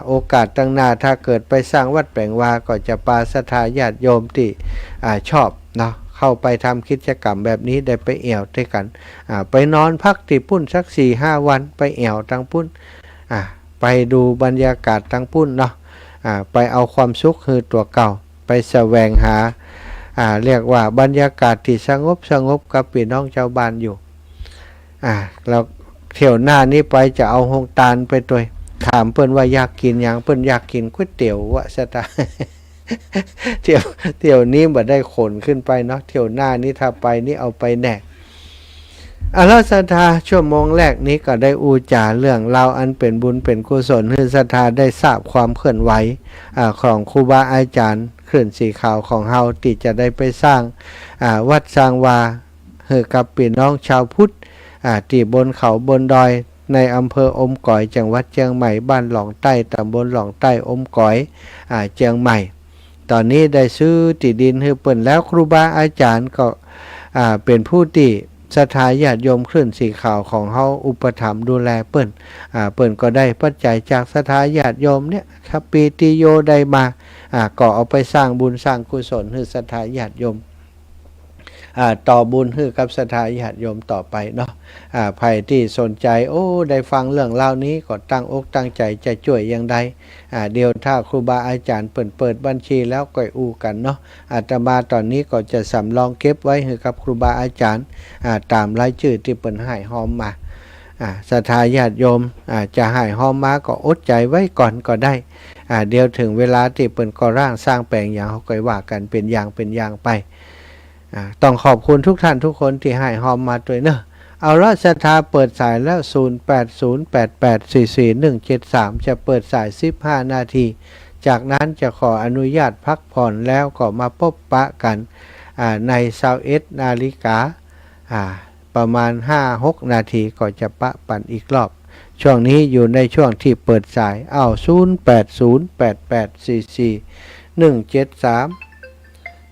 โอกาสตั้งหน้าถ้าเกิดไปสร้างวัดแปลงวาก็จะปาศรัทธาญาติโยมที่ชอบเนาะเข้าไปทำกิจกรรมแบบนี้ได้ไปแอวด้วยกันไปนอนพักที่ปุ้นสัก 4-5 วันไปแอวทางปุ้นไปดูบรรยากาศทางปุ้นเนาะไปเอาความสุขคือตัวเก่าไปแสวงหาเรียกว่าบรรยากาศที่สงบกับพี่น้องชาวบ้านอยู่เราเที่ยวหน้านี้ไปจะเอาหงตาลไปตัวถามเปิ้นว่าอยากกินอย่างเปิ้นอยากกินก๋วยเตี๋ยววะสตา เที่ยวนี้บ่ได้ขนขึ้นไปเนาะเที่ยวหน้านี้ถ้าไปนี่เอาไปแน่แล้วศรัทธาชั่วโมงแรกนี้ก็ได้อูจาเรื่องราวอันเป็นบุญเป็นกุศลให้ศรัทธาได้ทราบความเคลื่อนไหวของครูบาอาจารย์เคลื่อนสีขาวของเฮาที่จะได้ไปสร้างวัดสร้างวาให้กับพี่น้องชาวพุทธที่บนเขาบนดอยในอำเภออมก๋อยจังหวัดเชียงใหม่บ้านหลองใต้ตำบลหลองใต้อมก๋อยเชียงใหม่ตอนนี้ได้ซื้อที่ดินให้เปิ่นแล้วครูบาอาจารย์ก็เป็นผู้ที่ ศรัทธาญาติโยมคลื่นสีขาวของเฮาอุปถัมภ์ดูแลเปิ้นเปิ้นก็ได้ปัจจัยจากศรัทธาญาติโยมเนี่ยครับปีติโยได้มาก็เอาไปสร้างบุญสร้างกุศลให้ศรัทธาญาติโยมต่อบุญให้กับศรัทธาญาติโยมต่อไปเนาะใครที่สนใจได้ฟังเรื่องราวนี้ก็ตั้งอกตั้งใจจะช่วยอย่างใดเดี๋ยวถ้าครูบาอาจารย์เปิดบัญชีแล้วก็อู้กันเนาะอาตมาตอนนี้ก็จะสำรองเก็บไว้ให้กับครูบาอาจารย์ตามรายชื่อที่เปิ้นให้หอมมาศรัทธาญาติโยมจะให้หอมมาก็อดใจไว้ก่อนก็ได้เดี๋ยวถึงเวลาที่เปิ้นก่อร่างสร้างแปลงอย่างเขาก็ว่ากันเป็นอย่างไปต้องขอบคุณทุกท่านทุกคนที่ให้หอมมาด้วยเนอะเอาละศรัทธาเปิดสายแล้ว0808844173จะเปิดสาย15นาทีจากนั้นจะขออนุญาตพักผ่อนแล้วก็มาพบปะกันใน21นาฬิกาประมาณ 5-6 นาทีก็จะปะปันอีกรอบช่วงนี้อยู่ในช่วงที่เปิดสาย0808844173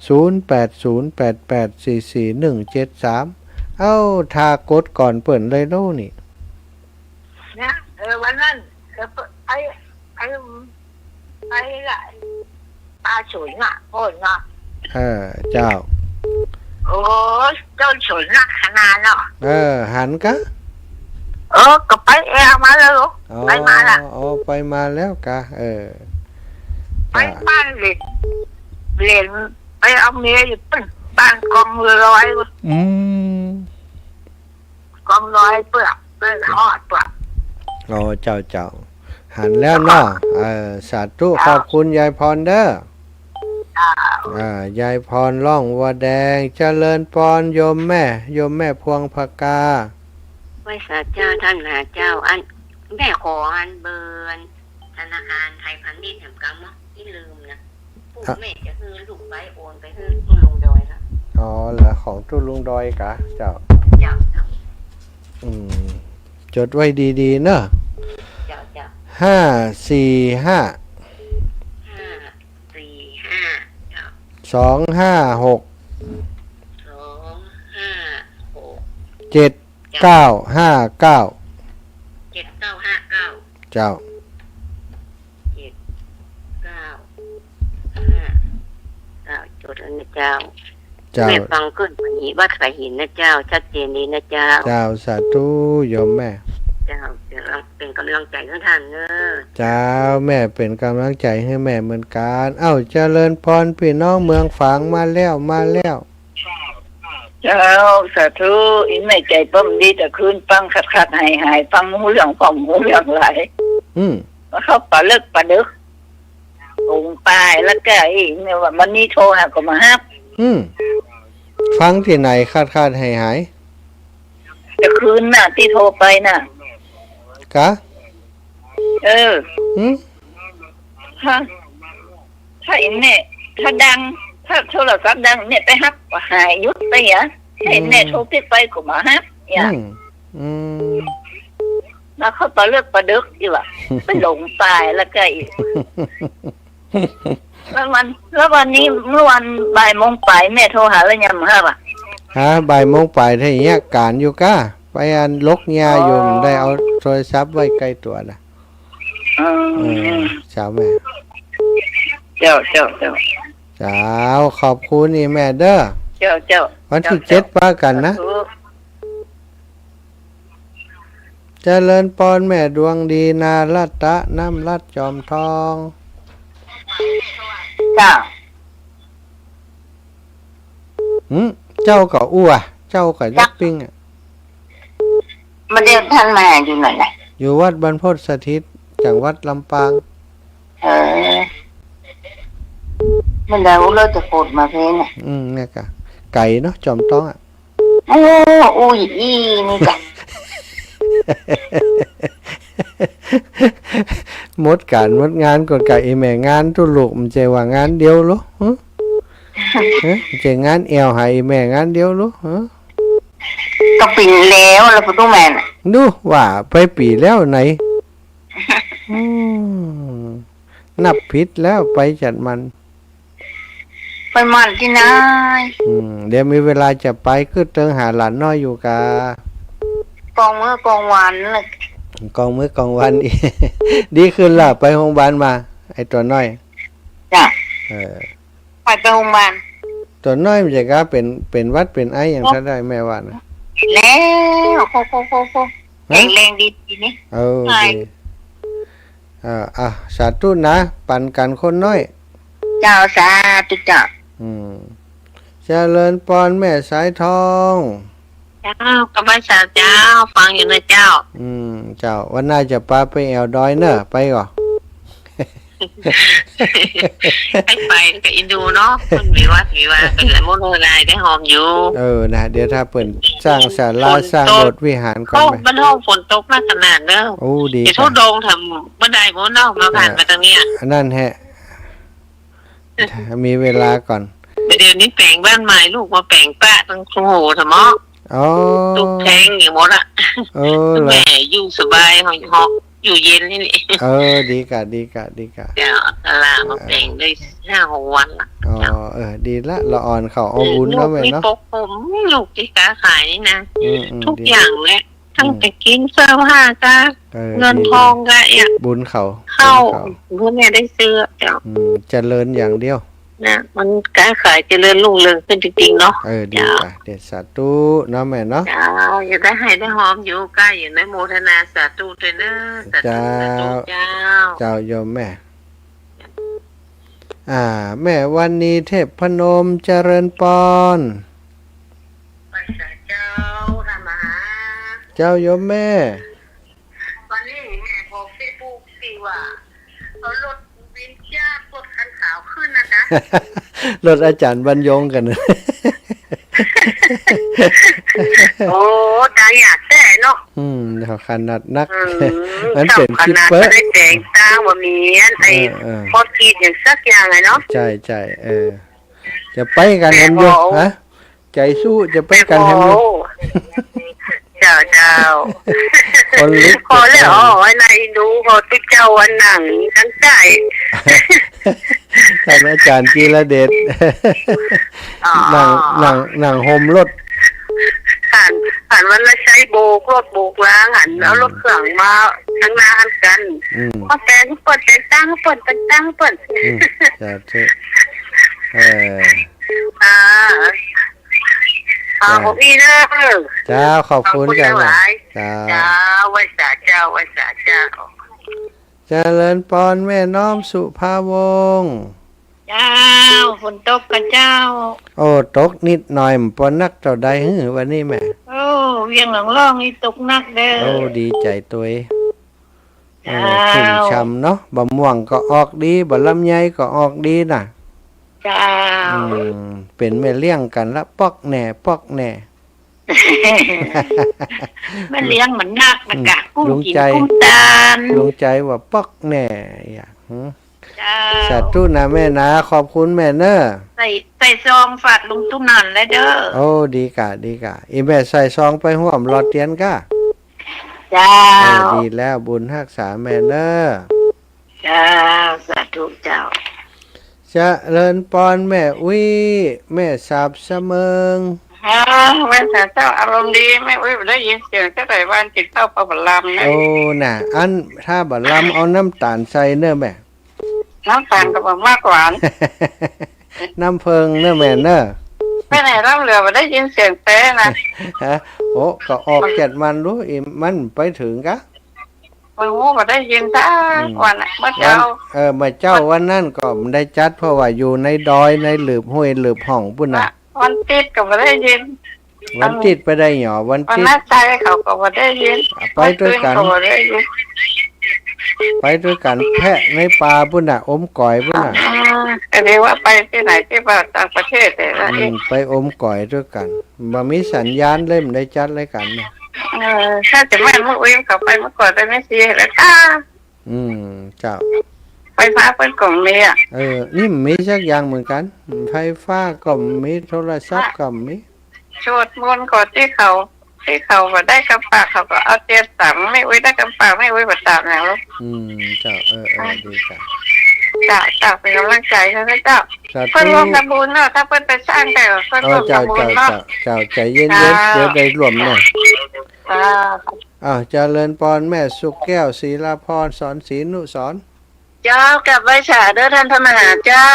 0808844173ทากดก่อนเปิดเลยโน่นี่นะวันนั้นไอ้ละตาสวยน่ะโอ้ยน่ะเจ้าโอ้เจ้าสวยน่ะขนาดเนาะหันกะก็ไปแอร์มาแล้วไปมาละไปมาแล้วกะไปบ้านเรียนไปเอาเมียอยู่บ้านกองร้อยกองร้อยเปลือกเป็นทอดเปลือกเจ้าหันแล้วเนาะสาธุขอบคุณยายพรเด้อยายพรล่องวัวแดงเจริญพรโยมแม่พวงพกาไว้สาเจ้าท่านหาเจ้าอันแม่ขออันเบิร์นธนาคารไทยพาณิชย์แห่งกำเนาะที่ลืมนะปู่แม่จะคือลูกไปโอนไปคือตุ้ลุงดอยครับเหรอของตุ้ลุงดอยกะเจ้าจดไว้ดีๆเนอะ545 256 7959เจ้าจดแล้วนะเจ้าแม่ฟังขึ้นวันนี้วัดสายหินนะเจ้าชัดเจนดีนะเจ้าสาธุโยมแม่เจ้าเป็นกำลังใจให้ท่านเนอะเจ้าแม่เป็นกำลังใจให้แม่เหมือนกันเจริญพรพี่น้องเมืองฝางมาแล้วเจ้าสาธุอีแม่ใจปั้มดีแต่คืนฟังขัดหายฟังหูเรื่องของหูเรื่องไหลเขาปลาเลิกปลาดึกองค์ปลายแล้วก็เนี่ยว่ามันนี่โทรหาก็มาฮับฟังที่ไหนคาดหายแต่คืนน่ะที่โทรไปน่ะกะถ้าอินเนี่ยถ้าดังถ้าโทรศัพท์ดังเนี่ยไปฮับหายยุดไปอ่ะเห็นเนี่ยโทรติดไปก็มาฮับอย่างแล้วเขาปลาเลิกปลาดึกอยู่อ่ะไปหลงตายแล้วก็อีกแล้ววันนี้เมื่อวันบ่ายโมงไปแม่โทรหาแล้วยังฮับบ่ายโมงไปถ้าอย่างเงี้ยการอยู่ก้าไปลกยาอยู่ได้เอาโทรศัพท์ไว้ใกล้ตัวนะเช้าแม่เจ้าขอบคุณนี่แม่เด้อเจ้าวันที่7ป้ากันนะเจริญพรแม่ดวงดีนารัตะน้ำรัดจอมทองเจ้าก็อ้วเจ้าก็ยักปิ้งมาเดินท่านมาอยู่ไหนล่ะอยู่วัดบรรพตสถิตจังหวัดลำปางมันได้ว่าเราจะโปรดมาเพลงเนี่ยกะไก่เนาะจอมต้องอุ้ยนี่กะหมดการหมดงานกดไก่แม่งานตุลูกมันจะว่างานเดียวหรอจะงานเอวหายแม่งานเดียวหรอก็ปีแล้วแล้วพ่อตุ้มแม่ดูว่าไปปีแล้วไหนนับผิดแล้วไปจัดมัน ไปมันที่ไหน เดี๋ยวมีเวลาจะไปคือเติงหาหลานน้อยอยู่กะ กองมื้อกองวันเลย กองมื้อกองวันอี ดีขึ้นล่ะไปโรงพยาบาลมา ไอ้ตัวน้อย จ้ะ เออ ไปโรงพยาบาล ตัวน้อยมันจะกะเป็นหวัดเป็นไออย่างถ้าได้แม่ว่านะ แล้วโคแข็งแรงดีนี่ เออดีสาธุนะ ปันกันคนน้อย เจ้าสาธุเจ้า เจริญปอนแม่สายทอง เจ้ากบฏสาเจ้าฟังอยู่นะเจ้า เจ้าวันหน้าจะปาไปแอวดอยเนอะไปก่อน ให้ไปกับอินดูเนาะมันมีวัดเป็นหลายโมโนลายได้หอมอยู่ นะเดี๋ยวถ้าเปิ่นสร้างศาลาสร้างโบสถ์วิหารก่อน เข้า ไหม บ้านห้องฝนตกมากขนาดเนอะ โอ้ดี เดี๋ยวทุดงทำบันไดโมนอกมาผ่านมาตรงเนี้ย นั่นแฮะมีเวลาก่อน เดี๋ยวนี้แปลงบ้านใหม่ลูกมาแปลงป้าตั้งโอ้โหทำไม อ๋อ ตุกแทงอย่างหมดอ่ะ เหรอ แม่อยู่สบายหอกอยู่เย็นนี่นี่ ดีกะ เดี๋ยวตลาดมาแปลงได้5-6 วันละ ดีละละอ่อนเขาเอาบุญเนาะแม่ มี เนาะ ปกผมลูกที่ค้าขายนี่นะ ทุก ดี อย่างแหละทั้งไปกินเสื้อผ้าจ้าเงิน ดี ทองก็อย่าง บุญเขา เข้าเพื่อนเนี่ยได้ซื้อเดี๋ยว เจริญอย่างเดียว นะมันค้าขายเจริญรุ่งเรืองขึ้นจริงๆเนาะ ดีกะเด็ดสาธุเนาะแม่เนาะ เจ้าอย่าได้ให้ได้หอมอยู่ใกล้อย่าได้โมทนาสาธุด้วยนะสาธุเจ้า เจ้าโยมแม่ แม่วันนี้เทพพนมเจริญปอน ไปสาเจ้าธรรมหา เจ้าโยมแม่ วันนี้แม่บอกเฟซบุ๊กสิว่าเอารถวินจ้ารถคันขาวขึ้นนะจ๊ะ รถอาจารย์บรรยงกัน โอ้ตาอยากแต่เนาะ เขาขนาดนัก มันเป็นคลิปเปอร์ได้แต่งตาว่ามีไอ้พอคิดอย่างสักอย่างไงเนาะ ใช่จะไปกันเห็นอยู่ฮะใจสู้จะไปกันเห็นอยู่ เจ้า คนลุก พอแล้วไอ้นายดูพอตุ๊เจ้าวันหนังทั้งใจ ท่านอาจารย์กีรเดชนั่งโฮมรถ หันวันละใช้โบกรถโบกล้างหันแล้วรถเครื่องมาทั้งหน้าหันกันพอแต่งเปิดแต่งตั้งเปิดจะผมอีเนอร์ เจ้าขอบคุณจ้าเจ้าไว้สาเจ้าเจริญปอนแม่น้อมสุภาวงศ์เจ้าฝนตกกันเจ้าตกนิดหน่อยปอนนักเท่าใดวันนี้แม่เวียงหลังล่องนี่ตกนักเด้อดีใจตัวขึ้นช้ำเนาะบะม่วงก็ออกดีบะลำไยก็ออกดีน่ะเจ้าเป็นแม่เลี้ยงกันละปอกแหน่แม่เลี้ยงมันนักมันกะกุ้งกินกุ้งตาลลุงใจว่าปอกแหน่สาธุนะแม่นะขอบคุณแม่เนอะใส่ซองฝากลุงตุ้มนันเลยเด้อดีกะอีแม่ใส่ซองไปห่วมรอเตียนกะเจ้าดีแล้วบุญรักษาแม่เนอะเจ้าสาธุเจ้าจะเลินปอนแม่อุ้ยแม่สาบเสมิงแม่สาเจ้าอารมณ์ดีแม่อุ้ยได้ยินเสียงตั้งแต่วันจิตเข้าปะบัลลัมนะน่ะอันถ้าบัลลัมเอาน้ำตาลใส่เนอะแม่น้ำตาลกับมากหวาน น้ำเพิงเนอะแม่เนอะไม่ไหนร่ำเรือมาได้ยินเสียงเต้นะก็ออก7 มันรู้มันไปถึงกะมันงูมาได้ยินซะวันเมื่อเจ้าเมื่อเจ้าวันนั้นก็ได้จัดเพราะว่าอยู่ในดอยในหลืบห้วยหลืบห้องปุ่นน่ะวันติดก็มาได้ยินวันติดไปได้หยอวันติดนัดใจเขาก็มาได้ยินไปด้วยกันแพะในป่าปุ่นน่ะอมก่อยปุ่นน่ะเรียกว่าไปที่ไหนที่ต่างประเทศแต่ละไปอมก่อยด้วยกันบ่มีสัญญาณเล่มได้จัดเลยกันเนี่ยถ้าจะแม่เมื่ออุ้ยเขาไปเมื่อก่อนได้ไม่เสียแล้วเจ้าไฟฟ้าเป็นกล่องเมียนี่มีสักอย่างเหมือนกันไฟฟ้าก็มีโทรศัพท์ก็มีสวดมนต์ก่อนที่เขามาได้กำปากเขาก็เอาเตียนสั่งไม่อุ้ยได้กำปากไม่อุ้ยบัดตามอย่างลูกเจ้าดีจ้าเป็นกำลังใจนะเจ้า สา เพิ่น ธุ รวมทำบุญเนาะถ้าเพิ่นไปสร้างแต่เพิ่นรวม เจ้า ทำบุญ เจ้า เนาะ เจ้าใจเย็นๆเดี๋ยวได้รวมหน่อย เจริญพรแม่สุขแก้วศรีลาพรสอนศรีนุสรณ์ เจ้ากลับไว้ฉาเด้อท่านพระมหาเจ้า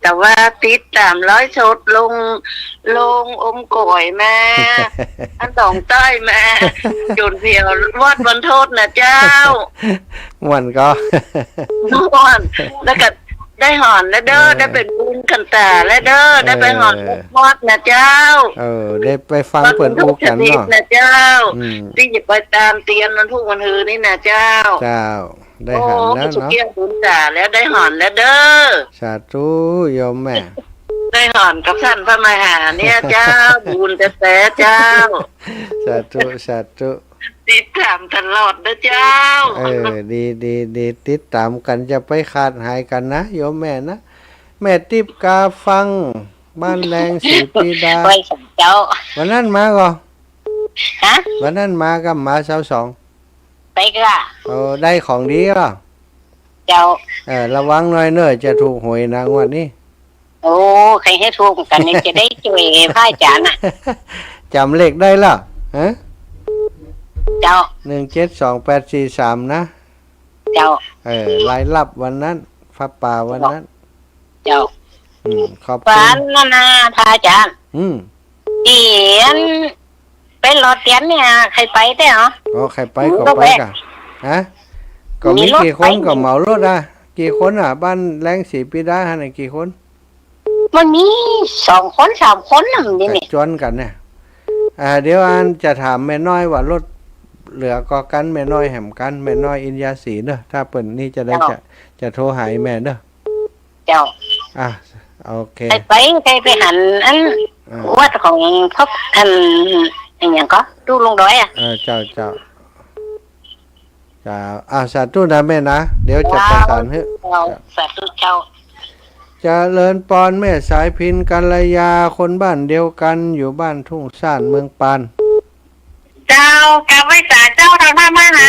แต่ว่าติด300 ชดลงอมก่อยแม่ อันสองใต้แม่จุนเพียววอดบนโทษนะเจ้า มันก็ ม่วนแล้วก็ได้หอนแล้วเด้อได้เป็นบุญกันตาแล้วเด้อได้ไปหอนวอดนะเจ้า ได้ไปฟังเปิดอูกันเนาะ นะเจ้าที่จะไปตามเตียนมันทุกวันฮือนี่นะเจ้า เจ้าได้หันแล้ว สุ เนาะ เกี้ยงบุญตาแล้วได้หอนแล้วเด้อ สาธุโยมแม่ ได้หอนกับท่านพระมหาเนี่ยเจ้า บุญแต่เจ้า สาธุสาธุ ติดตามตลอดนะเจ้า ดีติดตามกันจะไปขาดหายกันนะโยมแม่นะแม่ติบกาฟังบ้านแรงสีปีดา ไปสังเจ้า วันนั้นมาก็ ฮะ วันนั้นมากับมาสาวสอง ไปกะ ได้ของดีก็ เจ้า ระวังหน่อยเนอะจะถูกหวยนางวันนี้ โอ้ใครให้ถูกกันนี่จะได้ช่วยพ่ายจานอ่ะ จำเลขได้ล่ะฮะ เจ้า 172843นะ เจ้า รายรับวันนั้นฟ้าป่าวันนั้น เจ้า ขอบคุ ฝั ณ นนาพ่ายจาน ม เตียนเป็นรถเตียนเนี่ยใครไปได้เหรอ ใครไปก็ไปกันฮะก็มีกี่คนก็เหมารถอ่ะกี่คนอ่ะบ้านแรงสีปีดาฮะกี่คน มันมี2 คน 3 คนน่ะนี่นี่ จวนกันเนี่ยเดี๋ยวอันจะถามแม่น้อยว่ารถเหลือก็กันแม่น้อยแหมกันแม่น้อยอินยาสีเนอะถ้าเปิ่นนี่จะได้จะโทรหายแม่เนอะ เจ้า โอเค ใครไปหันอันวัดของพบอันอย่างก็ดูลงดอยอ่ะ เจ้าสาธุนะแม่นะเดี๋ยวจะประสานให้ สาธุเจ้า เจริญปอนแม่สายพินกัลยาคนบ้านเดียวกันอยู่บ้านทุ่งซ่านเมืองปาน เจ้ากลับไว้สาเจ้าทางพระมหา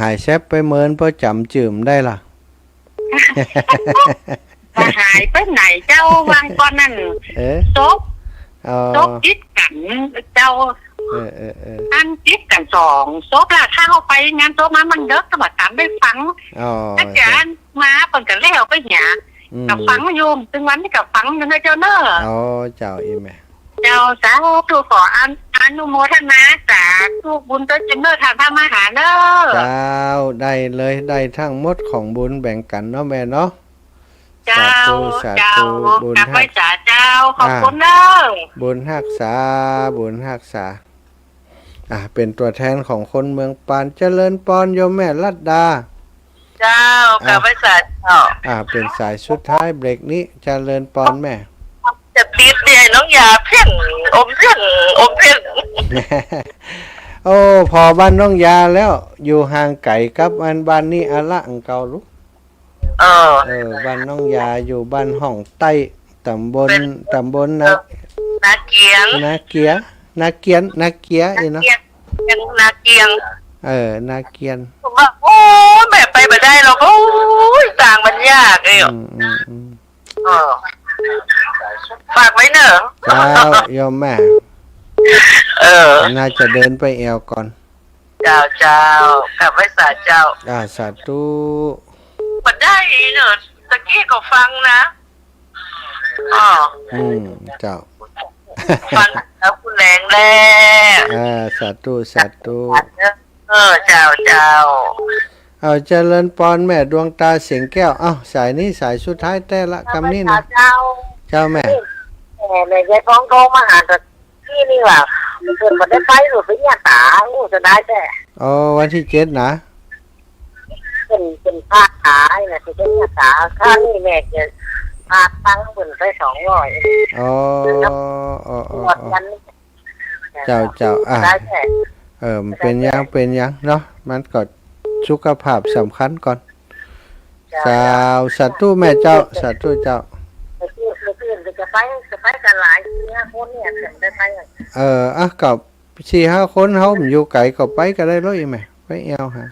หายแซบไปเมินเพราะจำจืมได้ล่ะ หายไปไหนเจ้าวางก่อนนั่นซบจิตกันเจ้าอันจิตกัน2ซบล่ะถ้าเข้าไปงานซบมันเด็กสมัครตามได้ฟังอาจารย์มาเปิ่นกันแล้วไปหยากับฟังโยมถึงวันนี้กับฟังอยู่ในเจ้าเนอเจ้าอีแม่เจ้าสาธุขออนุโมทนาสาธุบุญตัวจินเนอร์ทางพระมหาเนอเจ้าได้เลยได้ทั้งหมดของบุญแบ่งกันเนาะแม่เนาะเจ้าบุญฮักษาเจ้าขอบคุณเนอบุญฮักษาเป็นตัวแทนของคนเมืองปานเจริญปอนโยมแม่ลัดดาเจ้ากลับไปสาเจ้าเป็นสายสุดท้ายเบรกนี้เจริญปอนแม่จะติดเนี่ยน้องยาเพ่งอมเพ่งพอบ้านน้องยาแล้วอยู่ห่างไกลกับอันบ้านนี้อะละอังเกาลูกบ้านน้องยาอยู่บ้านห้องใต้ตำบลนาเกียอีเนาะนาเกียนาเกียงนาเกียนว่าโอ้แบบไปไม่ได้เราก็ต่างมันยากเลยฝากไว้เนอะเจ้ายอมแม่น่าจะเดินไปแอวก่อนเจ้ากลับไว้สาเจ้าสาธุมันได้เนอะตะกี้ก็ฟังนะเจ้าฟังแล้วคุณแรงสาธุเจ้าเจริญปอนแม่ดวงตาเสียงแก้วสายนี้สายสุดท้ายแต่ละคำนี้นะเจ้าแม่ยายท้องโตมาหาแต่ที่นี่ว่าเกิดมาได้ไปหรือไปเนี่ยตาจะได้แต่วันที่7นะเป็นภาคขายนะที่เนี่ยตาข้างนี่แม่จะภาคตั้งบนไป200เจ้าเป็นยังเนาะมันก็สุขภาพสำคัญก่อนสาธุแม่เจ้าสาธุเจ้าจะไปกันหลายคนเนี่ยได้ไปกับ4-5 คนเขาอยู่ไกลก็ไปก็ได้เลยแม่ไปแอวฮะ